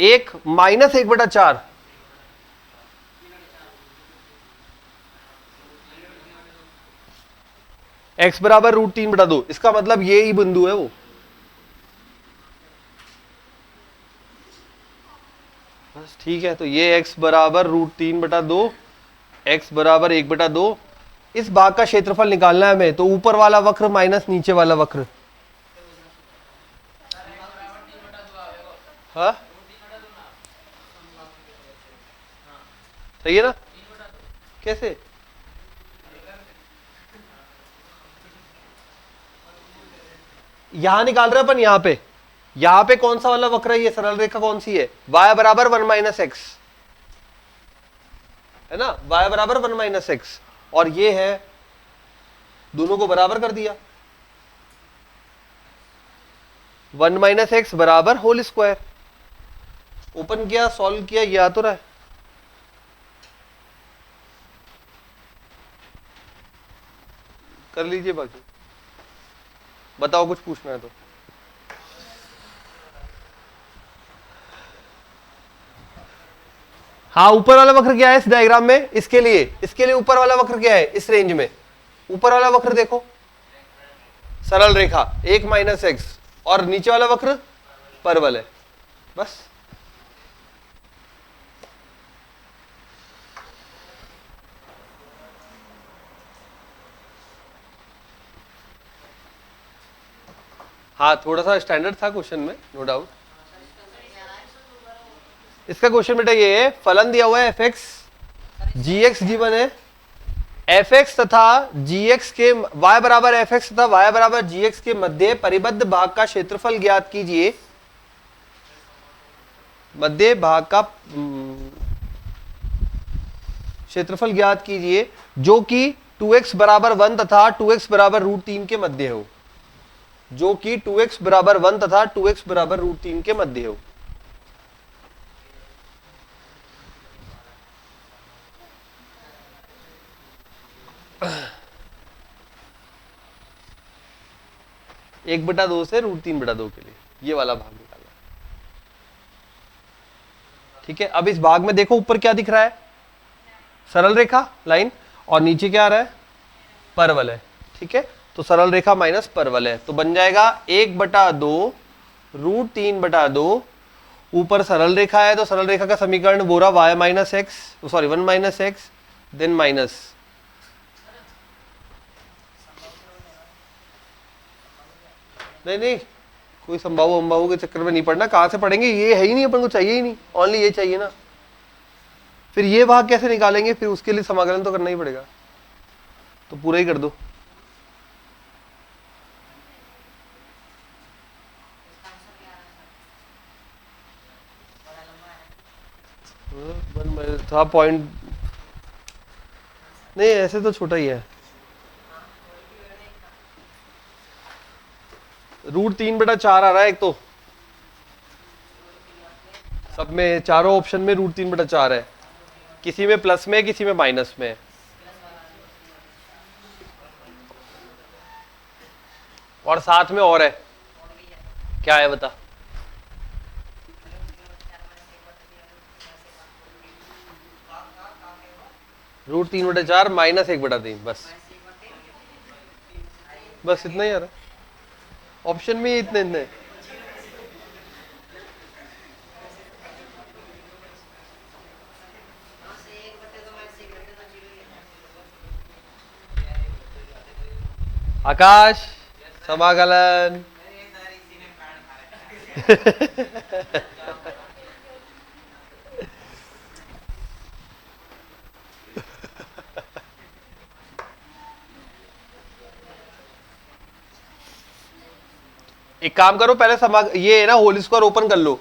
1 माइनस 1/4, x बराबर √3/2। इसका मतलब ये ही बिंदु है वो। बस ठीक है, तो ये x बराबर √3/2, x बराबर 1/2। इस भाग का क्षेत्रफल निकालना है हमें, तो ऊपर वाला वक्र माइनस नीचे वाला वक्र। हाँ सही है ना? कैसे? यहां निकाल रहे हैं अपन, यहां पे कौन सा वाला वक्र है? ये सरल रेखा कौन सी है? y बराबर 1 - x है ना, y बराबर 1 - x, और ये है, दोनों को बराबर कर दिया। 1 - x बराबर होल स्क्वायर, ओपन किया, सॉल्व किया, ये आ तो रहा है। कर लीजिए, बाकी बताओ, कुछ पूछना है तो। हाँ, ऊपर वाला वक्र क्या है इस डायग्राम में? इसके लिए ऊपर वाला वक्र क्या है इस रेंज में? ऊपर वाला वक्र देखो, सरल रेखा 1 - x, और नीचे वाला वक्र परवल है। बस हाँ, थोड़ा सा स्टैंडर्ड था क्वेश्चन में, नो डाउट। इसका क्वेश्चन बेटा ये है, फलन दिया हुआ है fx, gx गिवन है, fx तथा gx के y बराबर fx तथा y बराबर gx के मध्य परिबद्ध भाग का क्षेत्रफल ज्ञात कीजिए। मध्य भाग का क्षेत्रफल ज्ञात कीजिए जो कि 2x बराबर 1 तथा 2x बराबर √3 के मध्य हो, जो कि 2x बराबर 1 तथा 2x बराबर √3 के मध्य हो। एक बटा 2 से √3/2 के लिए ये वाला भाग निकालना। ठीक है, अब इस भाग में देखो ऊपर क्या दिख रहा है? सरल रेखा लाइन, और नीचे क्या आ रहा है? परवल है। ठीक है, तो सरल रेखा माइनस परवल है, तो बन जाएगा 1/2 √3/2। ऊपर सरल रेखा है, तो सरल रेखा का समीकरण बोरा y minus X, sorry 1 - x then minus, नहीं कोई संभाव अंबाहु के चक्कर में नहीं पड़ना। कहां से पढ़ेंगे? ये है ही नहीं, अपन को चाहिए ही नहीं, ओनली ये चाहिए ना। फिर ये भाग कैसे निकालेंगे? फिर उसके लिए समाकलन तो करना ही पड़ेगा, तो पूरा ही कर दो। था पॉइंट, नहीं ऐसे तो छोटा ही है। √3/4 आ रहा है एक तो, सब में चारों ऑप्शन में √3/4 है, किसी में प्लस में, किसी में माइनस में। और साथ में और है क्या है बता। √3/4 -1/3 बस। बस इतना ही आ रहा, ऑप्शन में ही इतने इतने। आकाश, समाकलन। एक काम करो, पहले ये है ना होल स्क्वायर ओपन कर लो,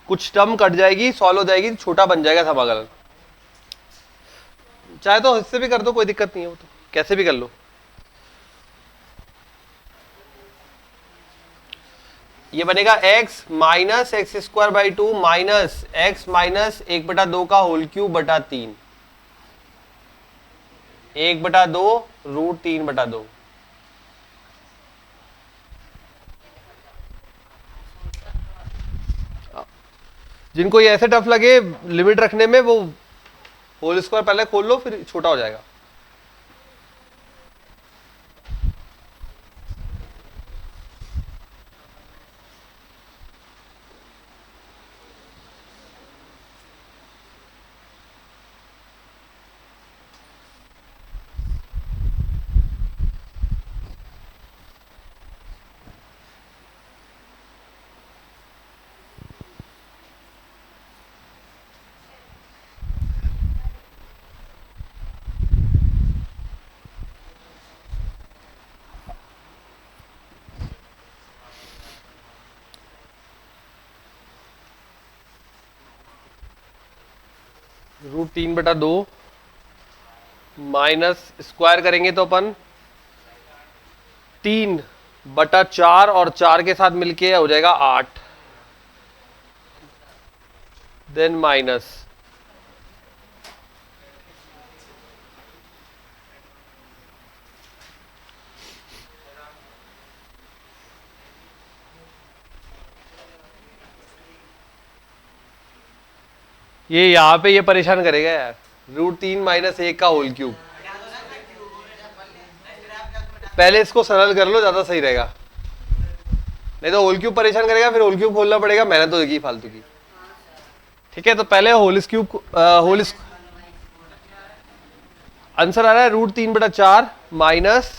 कुछ टर्म कट जाएगी, सॉल्व हो जाएगी, छोटा बन जाएगा समाकलन। चाहे तो इससे भी कर दो, कोई दिक्कत नहीं है, वो तो कैसे भी कर लो। ये बनेगा x minus x²/2 minus x minus 1/2 का होल क्यूब बटा 3, 1/2 √3/2। जिनको ये ऐसे टफ लगे लिमिट रखने में, वो होल स्क्वायर पहले खोल लो, फिर छोटा हो जाएगा। √3/2 माइनस स्क्वायर करेंगे तो अपन 3/4 और 4 के साथ मिलके हो जाएगा 8, देन माइनस ये यहाँ पे ये परेशान करेगा यार, √3 - 1 का होल क्यूब। पहले इसको सरल कर लो, ज्यादा सही रहेगा, नहीं तो होल क्यूब परेशान करेगा, फिर होल क्यूब खोलना पड़ेगा, मेहनत होगी फालतू की। ठीक है, तो पहले होल क्यूब आंसर आ रहा है √3/4 माइनस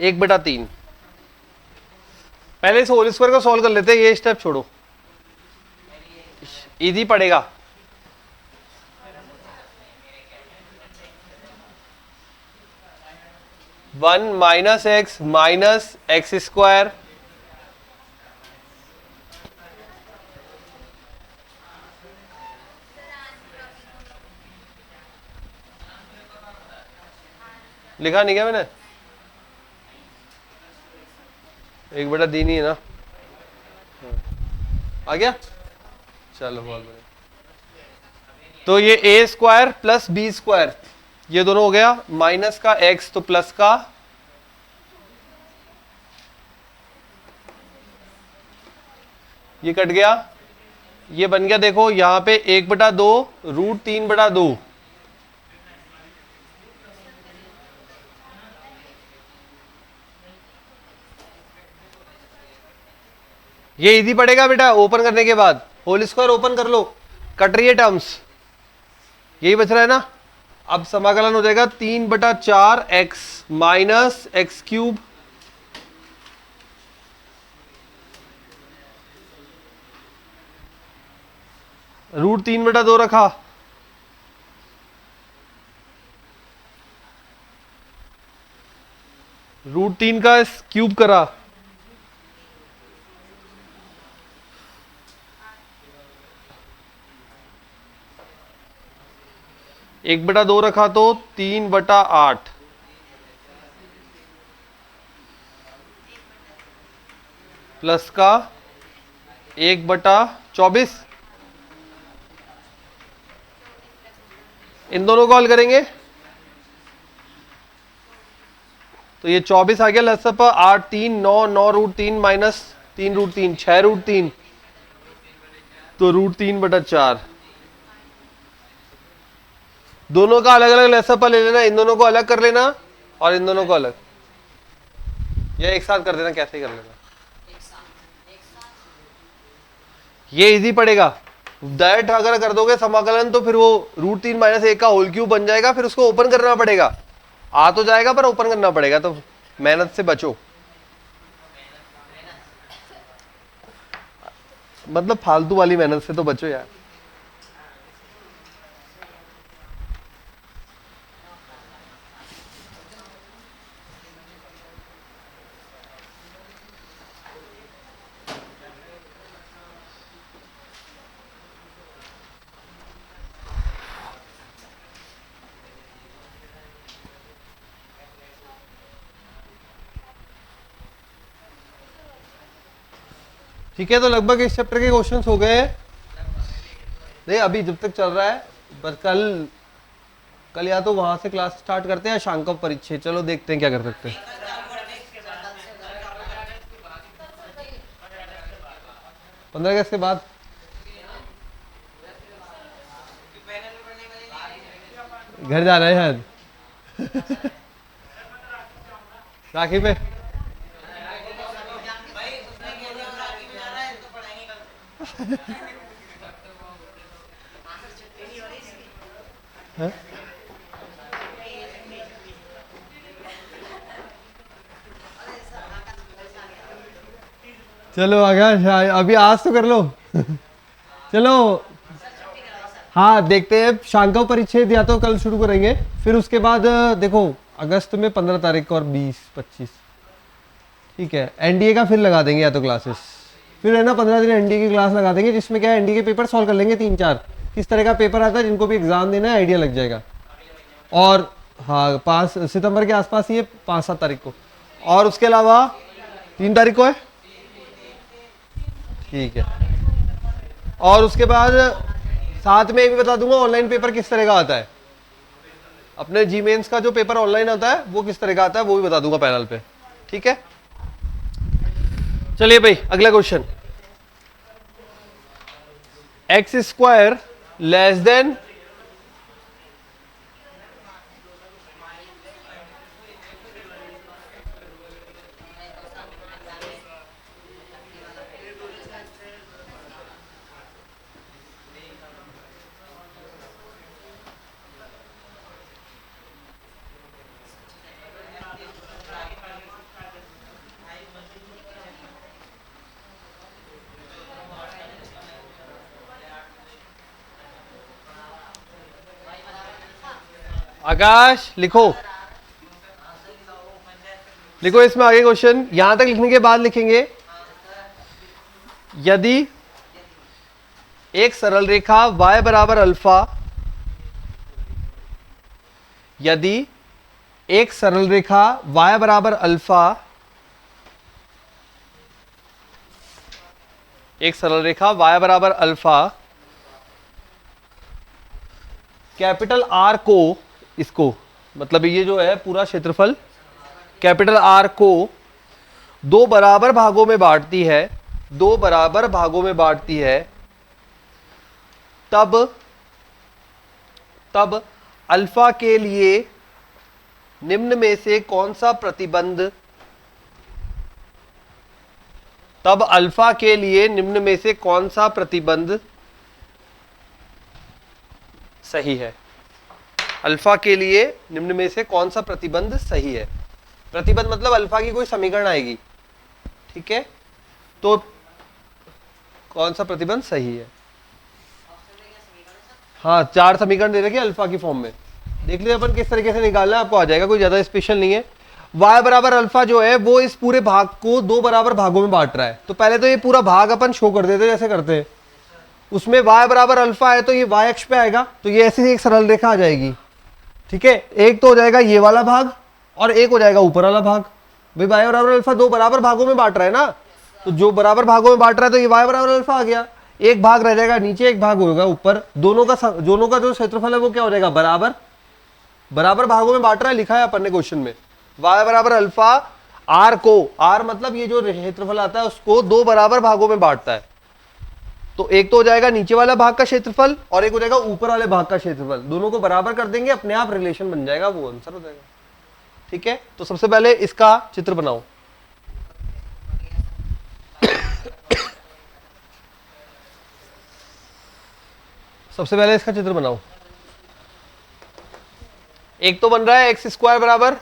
1/3। पहले इस होल स्क्वायर को सॉल्व कर लेते हैं, ये स्टेप छोड़ो, इजी पड़ेगा। One minus x minus x², लिखा नहीं क्या मैंने, 1/3 ही है ना, आ गया, चलो बहुत बढ़िया। तो ये a² प्लस b², ये दोनों हो गया, माइनस का x तो प्लस का, ये कट गया, ये बन गया, देखो यहां पे 1/2 √3/2, ये इजी पड़ेगा बेटा। ओपन करने के बाद होल स्क्वायर ओपन कर लो, कट रही है टर्म्स, यही बच रहा है ना। अब समाकलन हो जाएगा 3/4 x माइनस x³ √3/2 रखा, √3 का क्यूब करा, 1/2 रखा तो 3/8, प्लस का 1/24, इन दोनों को हल करेंगे, तो ये 24 आ गया लसप 8 3 9 9 रूट 3 माइनस 3 रूट 3 6 रूट 3 तो रूट 3 बटा 4। दोनों का अलग अलग लसप ले लेना, इन दोनों को अलग कर लेना और इन दोनों को अलग, या एक साथ कर देना, कैसे ही कर लेना, ये इजी पड़ेगा। डायरेक्ट अगर कर दोगे समाकलन तो फिर वो रूट 3 माइनस 1 का होल क्यूब बन जाएगा, फिर उसको ओपन करना पड़ेगा। आ तो जाएगा पर ओपन करना पड़ेगा, तो मेहनत से बचो, मतलब फालतू वाली मेहनत से तो बचो यार। ठीक है, तो लगभग इस चैप्टर के क्वेश्चंस हो गए हैं। नहीं अभी जब तक चल रहा है, पर कल या तो वहां से क्लास स्टार्ट करते हैं या शाम का परीक्षा, चलो देखते हैं क्या कर सकते हैं। 15 अगस्त के बाद घर जाना है शायद राखी पे। चलो आकाश, अभी आज तो कर लो चलो हाँ देखते हैं, शाम का परिच्छेद या तो कल शुरू करेंगे, फिर उसके बाद देखो अगस्त में 15 तारीख को और 20-25, ठीक है, एनडीए का फिर लगा देंगे या तो क्लासेस, फिर है ना 15 दिन एनडीए की क्लास लगा देंगे, जिसमें क्या है एनडीए के पेपर सॉल्व कर लेंगे 3-4, किस तरह का पेपर आता है, जिनको भी एग्जाम देना है आइडिया लग जाएगा। और हाँ 5 सितंबर के आसपास ही है, 5-7 तारीख को, और उसके अलावा 3 तारीख को है, ठीक है। और उसके बाद साथ में ये भी बता दूंगा ऑनलाइन पेपर किस तरह का आता है, अपने जी मेंस का जो पेपर ऑनलाइन आता है वो किस तरह का आता है वो भी बता दूंगा पैनल पे, ठीक है। चलिए भाई अगला question, X square less than Akash लिखो लिखो इसमें आगे क्वेश्चन, यहां तक लिखने के बाद लिखेंगे, यदि एक सरल रेखा y बराबर अल्फा, यदि एक सरल रेखा y बराबर अल्फा, एक सरल रेखा y बराबर अल्फा कैपिटल R को, इसको मतलब ये जो है पूरा क्षेत्रफल कैपिटल R को दो बराबर भागों में बांटती है, दो बराबर भागों में बांटती है, तब अल्फा के लिए निम्न में से कौन सा प्रतिबंध, तब अल्फा के लिए निम्न में से कौन सा प्रतिबंध सही है, अल्फा के लिए निम्न में से कौन सा प्रतिबंध सही है। प्रतिबंध मतलब अल्फा की कोई समीकरण आएगी, ठीक है, तो कौन सा प्रतिबंध सही है। हाँ 4 समीकरण दे रखे अल्फा की फॉर्म में, देख लीजिए अपन किस तरीके से निकालना है, आपको आ जाएगा, कोई ज्यादा स्पेशल नहीं है। y बराबर अल्फा जो है वो इस पूरे भाग को दो बराबर भागों में बांट रहा है, तो पहले तो ये पूरा भाग अपन शो कर देते जैसे करते हैं, उसमें y बराबर अल्फा है तो ये y अक्ष पे आएगा, तो ये ऐसी एक सरल रेखा आ जाएगी, ठीक है। एक तो हो जाएगा ये वाला भाग और एक हो जाएगा ऊपर वाला भाग, भाई y बराबर अल्फा दो बराबर भागों में बांट रहा है ना, तो जो बराबर भागों में बांट रहा है तो ये y बराबर अल्फा आ गया, एक भाग रह जाएगा नीचे एक भाग होगा ऊपर, दोनों का जो क्षेत्रफल है वो क्या हो जाएगा बराबर, बराबर भागों में बांट रहा है, लिखा है अपन ने क्वेश्चन में, y बराबर अल्फा r को, r मतलब ये जो क्षेत्रफल आता है उसको दो बराबर भागों में बांटता है। तो एक तो हो जाएगा नीचे वाला भाग का क्षेत्रफल और एक हो जाएगा ऊपर वाले भाग का क्षेत्रफल, दोनों को बराबर कर देंगे, अपने आप रिलेशन बन जाएगा, वो आंसर हो जाएगा। ठीक है, तो सबसे पहले इसका चित्र बनाओ। सबसे पहले इसका चित्र बनाओ। एक तो बन रहा है एक्स स्क्वायर बराबर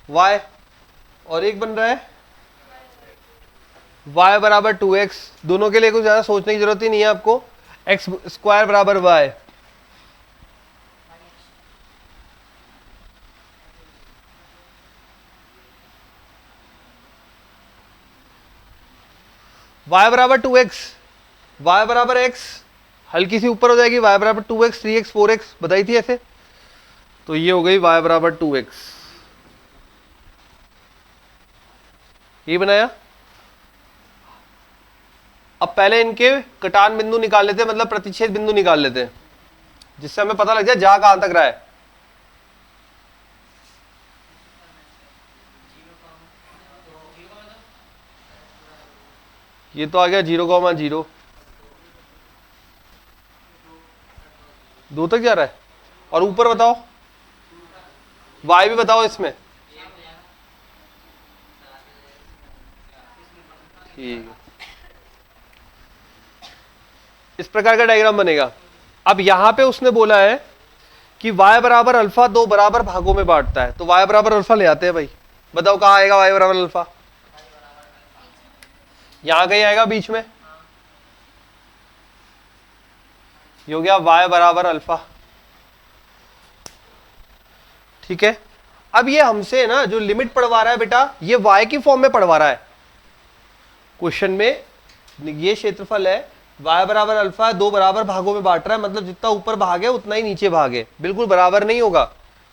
y और एक बन रहा है y बराबर 2x। दोनों के लिए कुछ ज्यादा सोचने की जरूरत ही नहीं है आपको। एक्स स्क्वायर बराबर y, y बराबर 2x, y बराबर x, हल्की सी ऊपर हो जाएगी, y बराबर 2x 3x 4x बताई थी ऐसे, तो ये हो गई y बराबर 2x। ये बनाया। अब पहले इनके कटान बिंदु निकाल लेते हैं, मतलब प्रतिच्छेद बिंदु निकाल लेते हैं, जिससे हमें पता लग जाए जा कहां तक रहा है। ये तो आ गया 0,0, 2 तक जा रहा है। और ऊपर बताओ, y भी बताओ इसमें। ठीक है, इस प्रकार का डायग्राम बनेगा। अब यहां पे उसने बोला है कि y बराबर अल्फा दो बराबर भागों में बांटता है, तो y बराबर अल्फा ले आते हैं भाई। बताओ कहां आएगा y बराबर अल्फा? यहां कहीं आएगा बीच में, ये हो गया y बराबर अल्फा। ठीक है, अब ये हमसे ना जो लिमिट पढ़वा रहा है बेटा, ये y की फॉर्म में पढ़वा रहा है। क्वेश्चन में ये क्षेत्रफल है, y बराबर अल्फा दो बराबर भागों में बांट रहा है, मतलब जितना ऊपर भाग है उतना ही नीचे भाग है। बिल्कुल बराबर नहीं होगा।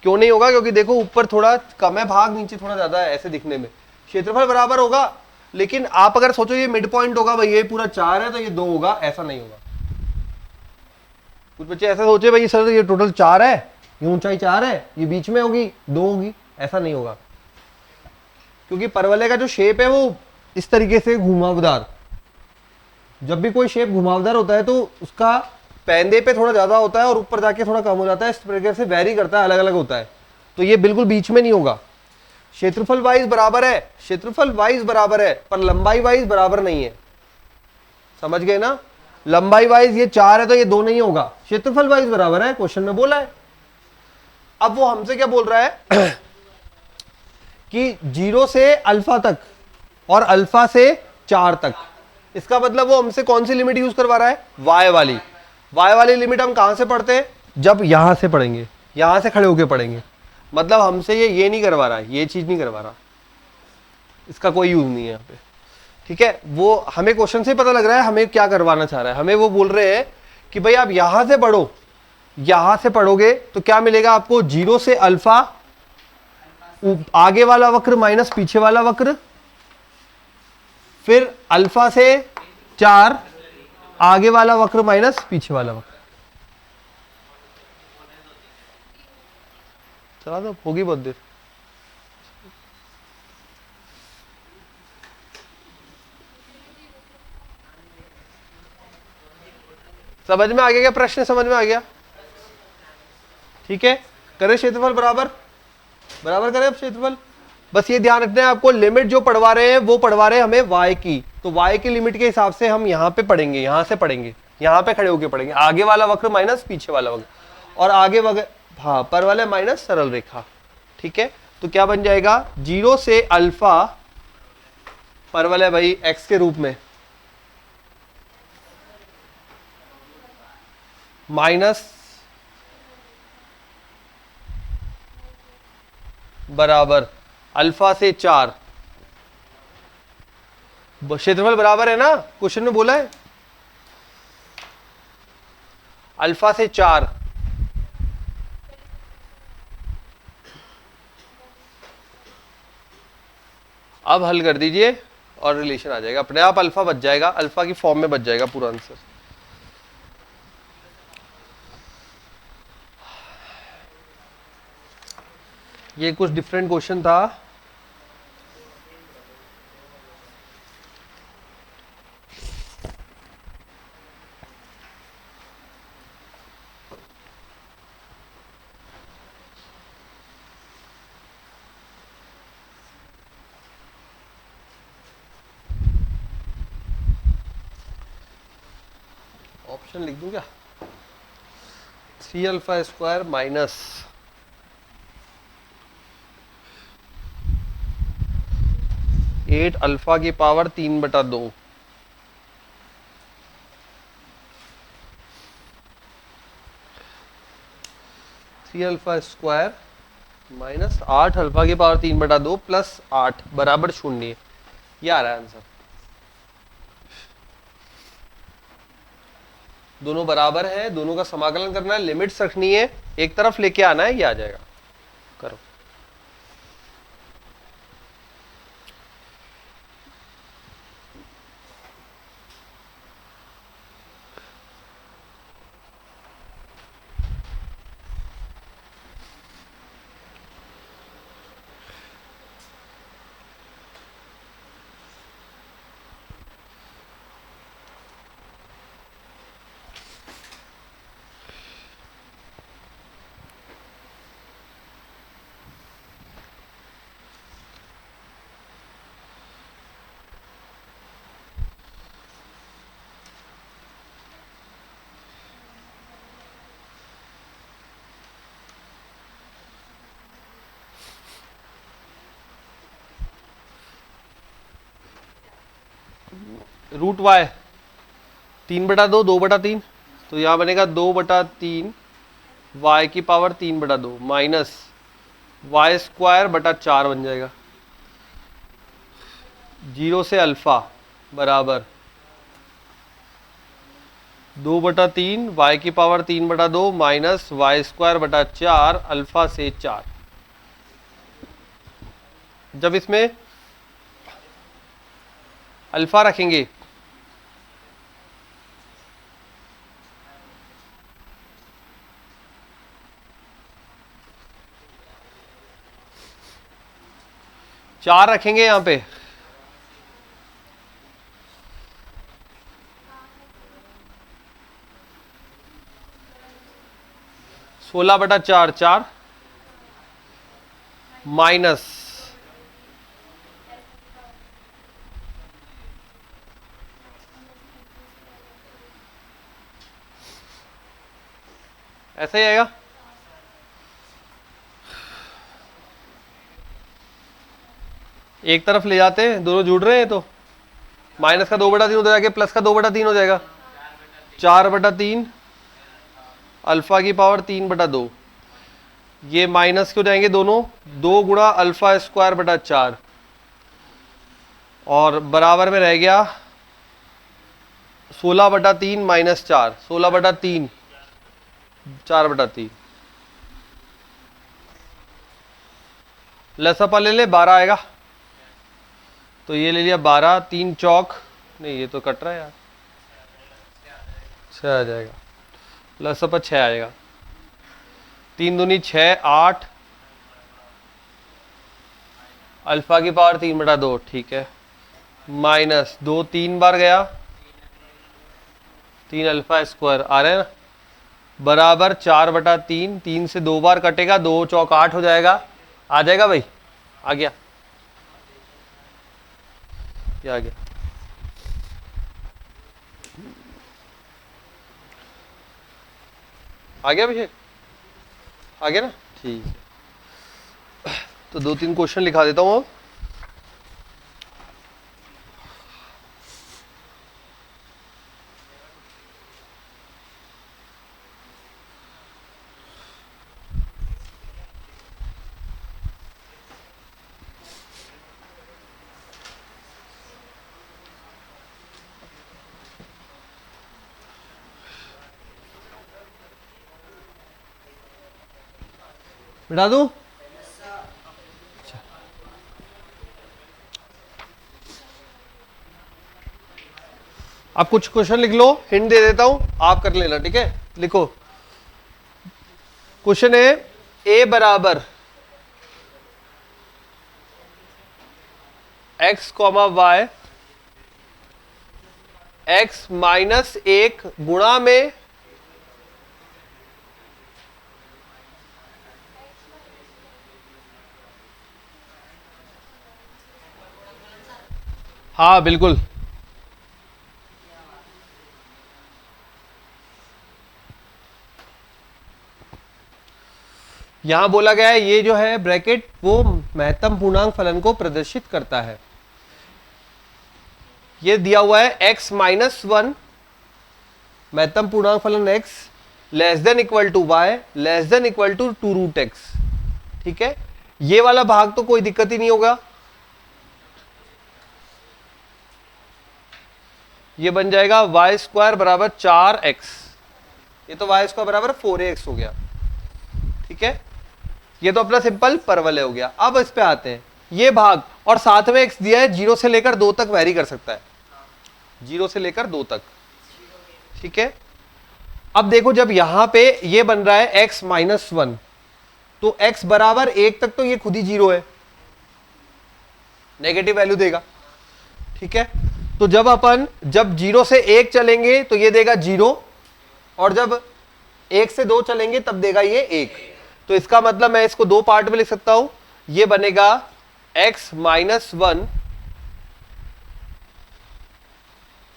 क्यों नहीं होगा? क्योंकि देखो ऊपर थोड़ा कम है भाग, नीचे थोड़ा ज्यादा है, ऐसे दिखने में। क्षेत्रफल बराबर होगा, लेकिन आप अगर सोचो ये मिड पॉइंट होगा भाई, ये पूरा 4 है तो ये 2 होगा, ऐसा नहीं होगा। कुछ बच्चे ऐसा सोचे भाई सर ये टोटल 4 है, ये ऊंचाई 4 है, ये बीच में होगी 2 होगी, ऐसा नहीं होगा। क्योंकि परवलय का जो शेप है वो इस तरीके से घुमावदार, जब भी कोई शेप घुमावदार होता है तो उसका पैंदे पे थोड़ा ज्यादा होता है और ऊपर जाके थोड़ा कम हो जाता है, इस प्रकार से वेरी करता है, अलग अलग होता है। तो ये बिल्कुल बीच में नहीं होगा। क्षेत्रफल वाइज बराबर है, क्षेत्रफल वाइज बराबर है, पर लंबाई वाइज बराबर नहीं है। समझ गए ना? लंबाई वाइज ये 4 है तो ये 2 नहीं होगा, क्षेत्रफल वाइज बराबर है, क्वेश्चन में बोला है। अब वो हमसे क्या बोल रहा है कि 0 से अल्फा तक और अल्फा से 4 तक। इसका मतलब वो हमसे कौन सी लिमिट यूज करवा रहा है? y वाली। y वाली लिमिट हम कहां से पढ़ते हैं? जब यहां से पढ़ेंगे, यहां से खड़े होके पढ़ेंगे। मतलब हमसे ये नहीं करवा रहा है, ये चीज नहीं करवा रहा, इसका कोई यूज नहीं है यहाँ पे। ठीक है, वो हमें क्वेश्चन से पता लग रहा है हमें क्या करवाना चाह रहा है। हमें वो बोल रहे हैं कि भाई आप यहां से पढ़ो, यहां से पढ़ोगे तो क्या मिलेगा आपको? 0 से अल्फा, आगे वाला वक्र माइनस पीछे वाला वक्र, फिर अल्फा से 4, आगे वाला वक्र माइनस पीछे वाला वक्र। चला दो, होगी बहुत देर। समझ में आ गया क्या? प्रश्न समझ में आ गया? ठीक है, करें क्षेत्रफल बराबर बराबर करें अब क्षेत्रफल। बस ये ध्यान रखना है आपको, लिमिट जो पढ़वा रहे हैं वो पढ़वा रहे हैं हमें y की, तो y की लिमिट के हिसाब से हम यहाँ पे पढ़ेंगे, यहाँ से पढ़ेंगे, यहाँ पे खड़े होके पढ़ेंगे। आगे वाला वक्र माइनस पीछे वाला वक्र, और आगे वक्र हाँ पर वाले माइनस सरल रेखा। ठीक है, तो क्या बन जाएगा? 0 से अल्फा पर वाले भाई x के रूप में माइनस बराबर अल्फा से 4। क्षेत्रफल बराबर है ना, क्वेश्चन में बोला है अल्फा से 4। अब हल कर दीजिए और रिलेशन आ जाएगा अपने आप, अल्फा बच जाएगा, अल्फा की फॉर्म में बच जाएगा पूरा आंसर। ये कुछ डिफरेंट क्वेश्चन था। ऑप्शन लिख दूं क्या? 3 अल्फा स्क्वायर माइनस 8 अल्फा की power 3/2 3 alpha square minus 8 alpha की पावर 3/2 प्लस 8 बराबर 0। ये आ रहा है आंसर। दोनों बराबर है, दोनों का समाकलन करना है, लिमिट्स रखनी है, एक तरफ लेके आना है, ये आ जाएगा। करो। रूट वाई 3/2 2/3, तो यहां बनेगा 2/3 वाई की पावर 3/2 माइनस वाई स्क्वायर बटा 4 बन जाएगा। 0 से अल्फा बराबर 2/3 वाई की पावर 3/2 माइनस वाई स्क्वायर बटा 4 अल्फा से 4। जब इसमें अल्फा रखेंगे चार रखेंगे यहां पे, सोलह बटा 4 4 माइनस ऐसा ही आएगा। एक तरफ ले जाते हैं, दोनों जुड़ रहे हैं तो माइनस का 2/3 हो जाएगा, प्लस का 2/3 हो जाएगा। 4/3 अल्फा की पावर 3/2, ये माइनस क्यों जाएंगे दोनों, 2 गुणा अल्फा स्क्वायर बटा 4 और बराबर में रह गया 16/3 माइनस 4, 16/3 4/3। लसपा ले ले 12 आएगा, तो ये ले लिया 12, 3 चौक नहीं, ये तो कट रहा है यार, 6 आ जाएगा, लसपा 6 आएगा, 3 दूनी 6 8 अल्फा की पावर 3/2, ठीक है, माइनस 2 3 बार गया 3 अल्फा स्क्वायर आ रहा है ना, बराबर 4/3, 3 से 2 बार कटेगा, 2 चौक 8 हो जाएगा, आ जाएगा भाई, आ गया, ये आ गया। आ गया अभिषेक, आ गया ना, ठीक है। तो 2-3 क्वेश्चन लिखा देता हूँ। बिठा दूं? आप कुछ क्वेश्चन लिख लो, हिंट दे देता हूं, आप कर लेना, ठीक है। लिखो, क्वेश्चन है ए बराबर x comma Y x minus 1 गुणा में हाँ बिल्कुल, यहां बोला गया है ये जो है ब्रैकेट वो महत्तम पूर्णांक फलन को प्रदर्शित करता है। ये दिया हुआ है x माइनस 1 महत्तम पूर्णांक फलन x less than equal to y less than equal to 2 root X. ठीक है, ये वाला भाग तो कोई दिक्कत ही नहीं होगा, ये बन जाएगा वाई स्क्वायर बराबर 4x, ये तो वाई स्क्वायर बराबर 4x हो गया। ठीक है, ये तो अपना सिंपल परवलय हो गया। अब इस पे आते हैं, ये भाग और साथ में x दिया है 0 से लेकर 2 तक वैरी कर सकता है, 0 से लेकर 2 तक। ठीक है, अब देखो जब यहां पे ये बन रहा है x माइनस 1 तो x बराबर 1 तक तो ये खुद ही 0 है, नेगेटिव वैल्यू देगा। ठीक है, तो जब 0 से 1 चलेंगे तो ये देगा 0 और जब 1 से 2 चलेंगे तब देगा ये 1। तो इसका मतलब मैं इसको 2 पार्ट में लिख सकता हूं, ये बनेगा x minus 1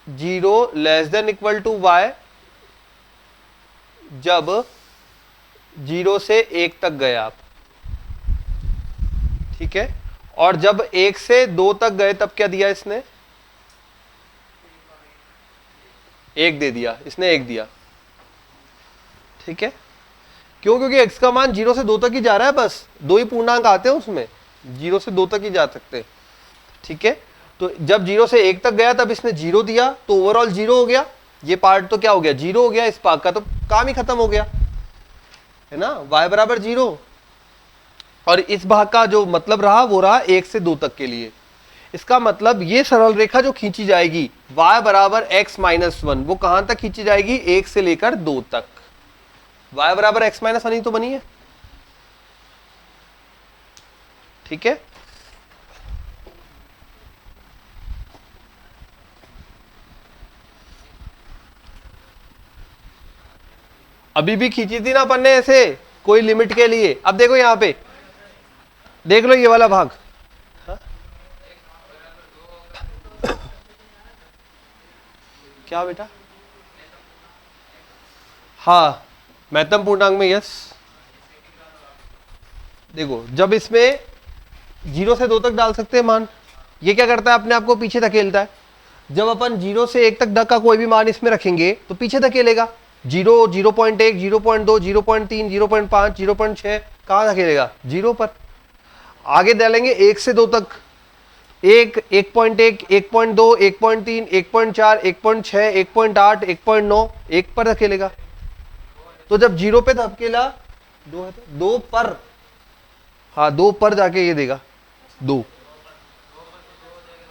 0 less than equal to y जब 0 से 1 तक गए आप। ठीक है, और जब 1 से 2 तक गए तब क्या दिया इसने, 1 दे दिया, इसने 1 दिया। ठीक है, क्यों, क्योंकि x का मान 0 से 2 तक ही जा रहा है, बस 2 ही पूर्णांक आते हैं उसमें, 0 से 2 तक ही जा सकते। ठीक है, तो जब 0 से 1 तक गया तब इसने 0 दिया, तो ओवरऑल 0 हो गया, ये पार्ट तो क्या हो गया 0 हो गया, इस भाग का तो काम ही खत्म हो गया है ना, y बराबर 0। और इस भाग का जो मतलब रहा वो रहा 1 से 2 तक के लिए। इसका मतलब ये सरल रेखा जो खींची जाएगी y बराबर x माइनस 1 वो कहां तक खींची जाएगी, 1 से लेकर 2 तक। y बराबर x माइनस 1 ही तो बनी है। ठीक है, अभी भी खींची थी ना अपन ने ऐसे कोई लिमिट के लिए। अब देखो यहां पे देख लो ये वाला भाग, हा? क्या बेटा, हाँ महत्तम पूर्णांक में यस। देखो जब इसमें 0 से 2 तक डाल सकते हैं मान, ये क्या करता है अपने आप को पीछे धकेलता है। जब अपन 0 से 1 तक का कोई भी मान इसमें रखेंगे तो पीछे धकेलेगा, 0, 0.1, 0.2, 0.3, 0.5, 0.6 कहां धकेलेगा 0 पर। आगे डालेंगे 1 से 2 तक, 1, 1.1, 1.2, 1.3, 1.4, 1.6, 1.8, 1.9, 1 पर धकेलेगा। तो जब 0 पे धकेला 2 पर, हाँ 2 पर जाके ये देगा 2,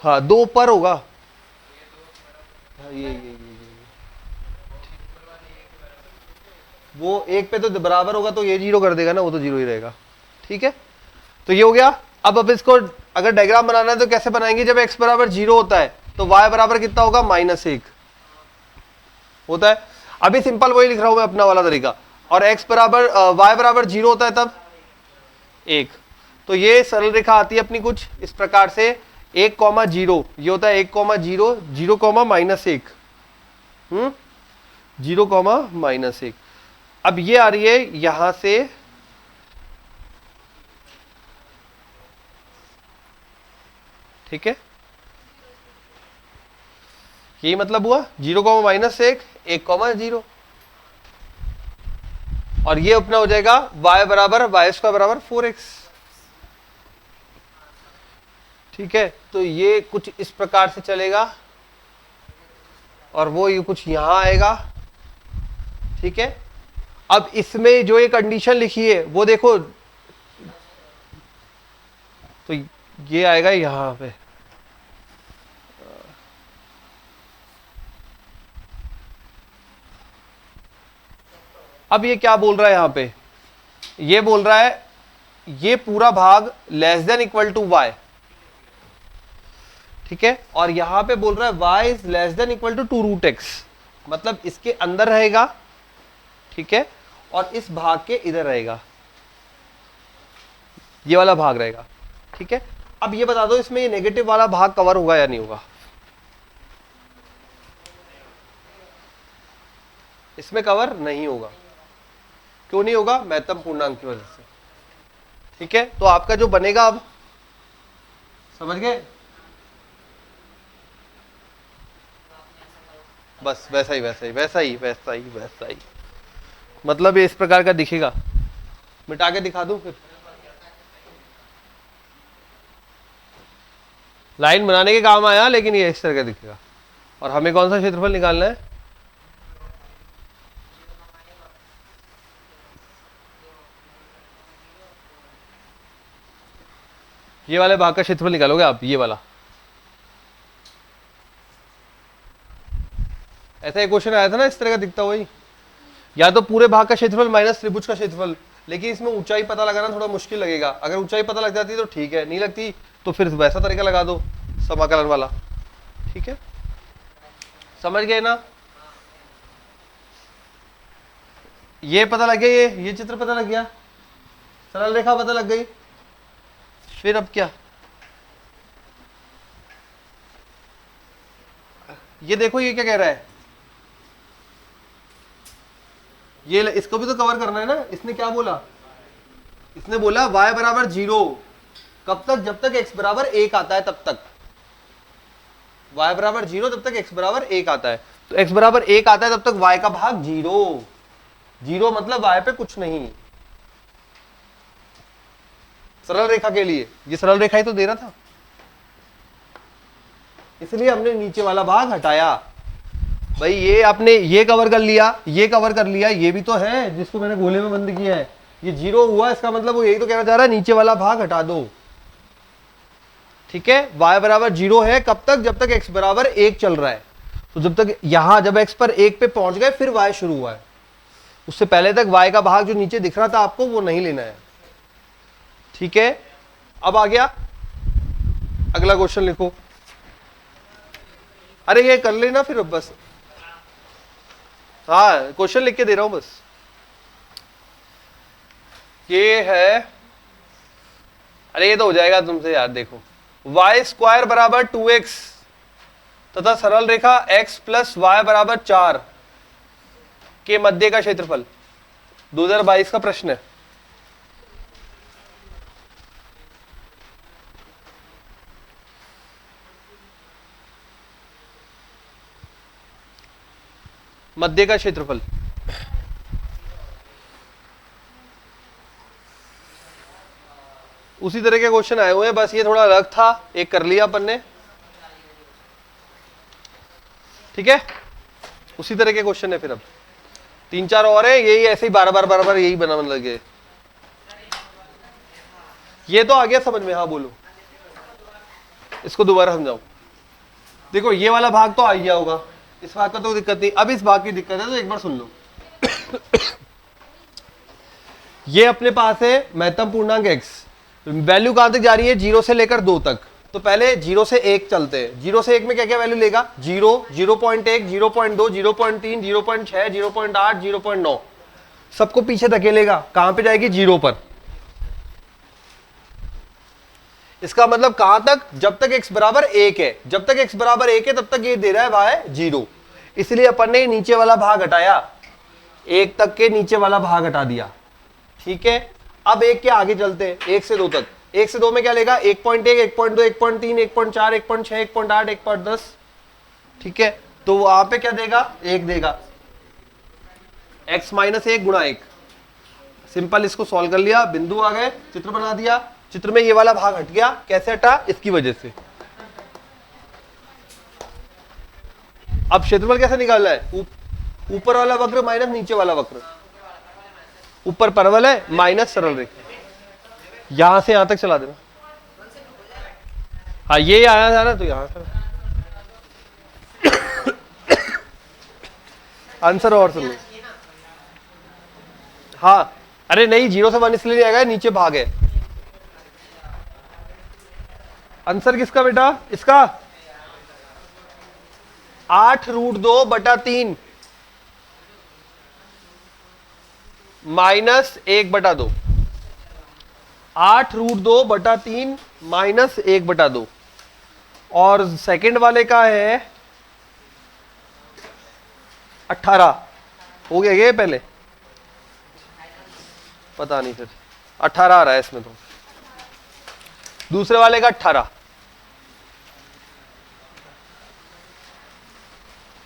हाँ 2 पर होगा, हाँ, ये वो 1 पे तो बराबर होगा तो ये 0 कर देगा ना, वो तो 0 ही रहेगा। ठीक है, तो ये हो गया। अब इसको अगर डायग्राम बनाना है तो कैसे बनाएंगे, जब x बराबर 0 होता है तो y बराबर कितना होगा -1 होता है। अभी सिंपल वही लिख रहा हूं मैं अपना वाला तरीका, और x बराबर y बराबर 0 होता है तब 1। तो ये सरल रेखा आती है अपनी कुछ इस प्रकार से, 1,0 ये होता है 1,0, 0, -1, 0, -1। अब ये आ रही है यहां से, ठीक है, यही मतलब हुआ 0, -1, 1,0, और ये अपना हो जाएगा y बराबर y² बराबर 4x। ठीक है, तो ये कुछ इस प्रकार से चलेगा और वो ये कुछ यहां आएगा। ठीक है, अब इसमें जो ये कंडीशन लिखी है वो देखो, तो ये आएगा यहां पे, अब ये क्या बोल रहा है यहां पे, ये बोल रहा है ये पूरा भाग less than equal to y, ठीक है, और यहां पे बोल रहा है y is less than equal to 2√x, मतलब इसके अंदर रहेगा, ठीक है, और इस भाग के इधर रहेगा, ये वाला भाग रहेगा, ठीक है। अब ये बता दो इसमें ये नेगेटिव वाला भाग कवर होगा या नहीं होगा? इसमें कवर नहीं होगा। क्यों नहीं होगा? महत्तम पूर्णांक की वजह से, ठीक है। तो आपका जो बनेगा, अब समझ गए? बस वैसा ही वैसा ही वैसा ही वैसा ही वैसा ही, मतलब ये इस प्रकार का दिखेगा। मिटा के दिखा दूं फिर? लाइन बनाने के काम आया, लेकिन ये इस तरह का दिखेगा। और हमें कौन सा क्षेत्रफल निकालना है? ये वाले भाग का क्षेत्रफल निकालोगे आप, ये वाला। ऐसा एक क्वेश्चन आया था ना, इस तरह का दिखता वही, या तो पूरे भाग का क्षेत्रफल माइनस त्रिभुज का क्षेत्रफल, लेकिन इसमें ऊंचाई पता लगाना थोड़ा मुश्किल लगेगा। अगर ऊंचाई पता लग जाती तो ठीक है, नहीं लगती तो फिर वैसा तरीका लगा दो, समाकलन वाला, ठीक है। समझ गए ना? ये पता लग गया, ये चित्र पता लग गया, सरल रेखा पता लग गई, फिर अब क्या? ये देखो ये क्या कह रहा है, ये इसको भी तो कवर करना है ना। इसने क्या बोला? इसने बोला y बराबर 0, कब तक? जब तक x बराबर 1 आता है तब तक। y बराबर 0 तब तक x बराबर 1 आता है। तो x बराबर 1 आता है तब तक y का भाग 0, 0 मतलब y पे कुछ नहीं। सरल रेखा के लिए ये सरल रेखा ही तो दे रहा था, इसलिए हमने नीचे वाला भाग हटाया। भाई ये आपने ये कवर कर लिया, ये कवर कर लिया, ये भी तो है जिसको मैंने गोले में बंद किया है, ये 0 हुआ, इसका मतलब वो यही तो कहना चाह रहा है, नीचे वाला भाग हटा दो, ठीक है। y बराबर 0 है कब तक? जब तक x बराबर 1 चल रहा है। तो जब तक यहां, जब x पर 1 पे पहुंच गए फिर y शुरू हुआ है, उससे पहले तक y का भाग जो नीचे दिख रहा था आपको वो नहीं लेना है, ठीक है। अब आ गया अगला क्वेश्चन, लिखो। अरे ये कर लेना फिर बस, हाँ क्वेश्चन लिख के दे रहा हूं बस। ये है, अरे ये तो हो जाएगा तुमसे यार, देखो y स्क्वायर बराबर 2x तथा सरल रेखा x प्लस वाई बराबर 4 के मध्य का क्षेत्रफल 2022 का प्रश्न है। मध्य का क्षेत्रफल, उसी तरह के क्वेश्चन आए हुए हैं, बस ये थोड़ा अलग था, एक कर लिया अपन ने, ठीक है। उसी तरह के क्वेश्चन है, फिर अब 3-4 और है, यही ऐसे ही बार-बार यही बना लगे। ये तो आ गया समझ में? हाँ बोलो, इसको दोबारा समझाओ। देखो ये वाला भाग तो आ गया होगा, इस भाग का तो दिक्कत नहीं। अब इस भाग की दिक्कत है, तो एक बार सुन लो। ये अपने पास है महत्तम पूर्णांक x, वैल्यू कहां तक जा रही है? 0 से लेकर 2 तक। तो पहले 0 से 1 चलते हैं। 0 से 1 में क्या क्या वैल्यू लेगा? 0, 0.1, 0.2, 0.3, 0.6, 0.8, 0.9, सबको पीछे धकेलेगा। कहां पे जाएगी? 0 पर। इसका मतलब कहां तक? जब तक x बराबर 1 है, जब तक x बराबर 1 है तब तक ये दे रहा है y 0, इसलिए अपन ने नीचे वाला भाग हटाया, 1 तक के नीचे वाला भाग हटा दिया, ठीक है। अब 1 के आगे चलते हैं, 1 से 2 तक। 1 से 2 में क्या लेगा? 1.1, 1.2, 1.3, 1.4, 1.6, 1.8, 1.10, ठीक है। तो वहां पे क्या देगा? 1 देगा, x माइनस 1 गुणा 1। सिंपल, इसको सॉल्व कर लिया, बिंदु आ गए, चित्र बना दिया। चित्र में ये वाला भाग हट गया, कैसे हटा? इसकी वजह से। अब क्षेत्रफल कैसे निकालना है? ऊपर वाला वक्र माइनस नीचे वाला वक्र। ऊपर परवल है माइनस सरल रेखा, यहां से यहां तक चला देना। हाँ ये आया था ना, तो यहां से आंसर और सुन लो। हाँ अरे नहीं, 0 से 1 इसलिए नहीं आएगा, नीचे भाग है। आंसर किसका बेटा? इसका 8√2/3 -1/2। 8√2/3 -1/2। और सेकंड वाले का है 18। हो गया ये पहले, पता नहीं, फिर 18 आ रहा है इसमें तो। दूसरे वाले का 18।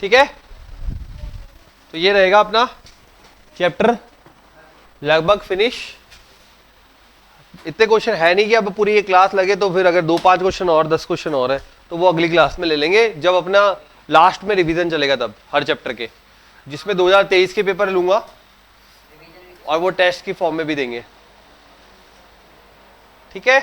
ठीक है, तो ये रहेगा अपना चैप्टर लगभग फिनिश। इतने क्वेश्चन है नहीं कि अब पूरी ये क्लास लगे, तो फिर अगर 2-5 क्वेश्चन और 10 क्वेश्चन और है तो वो अगली क्लास में ले लेंगे, जब अपना लास्ट में रिवीजन चलेगा तब हर चैप्टर के, जिसमें 2023 के पेपर लूंगा और वो टेस्ट की फॉर्म में भी देंगे। ठीक है।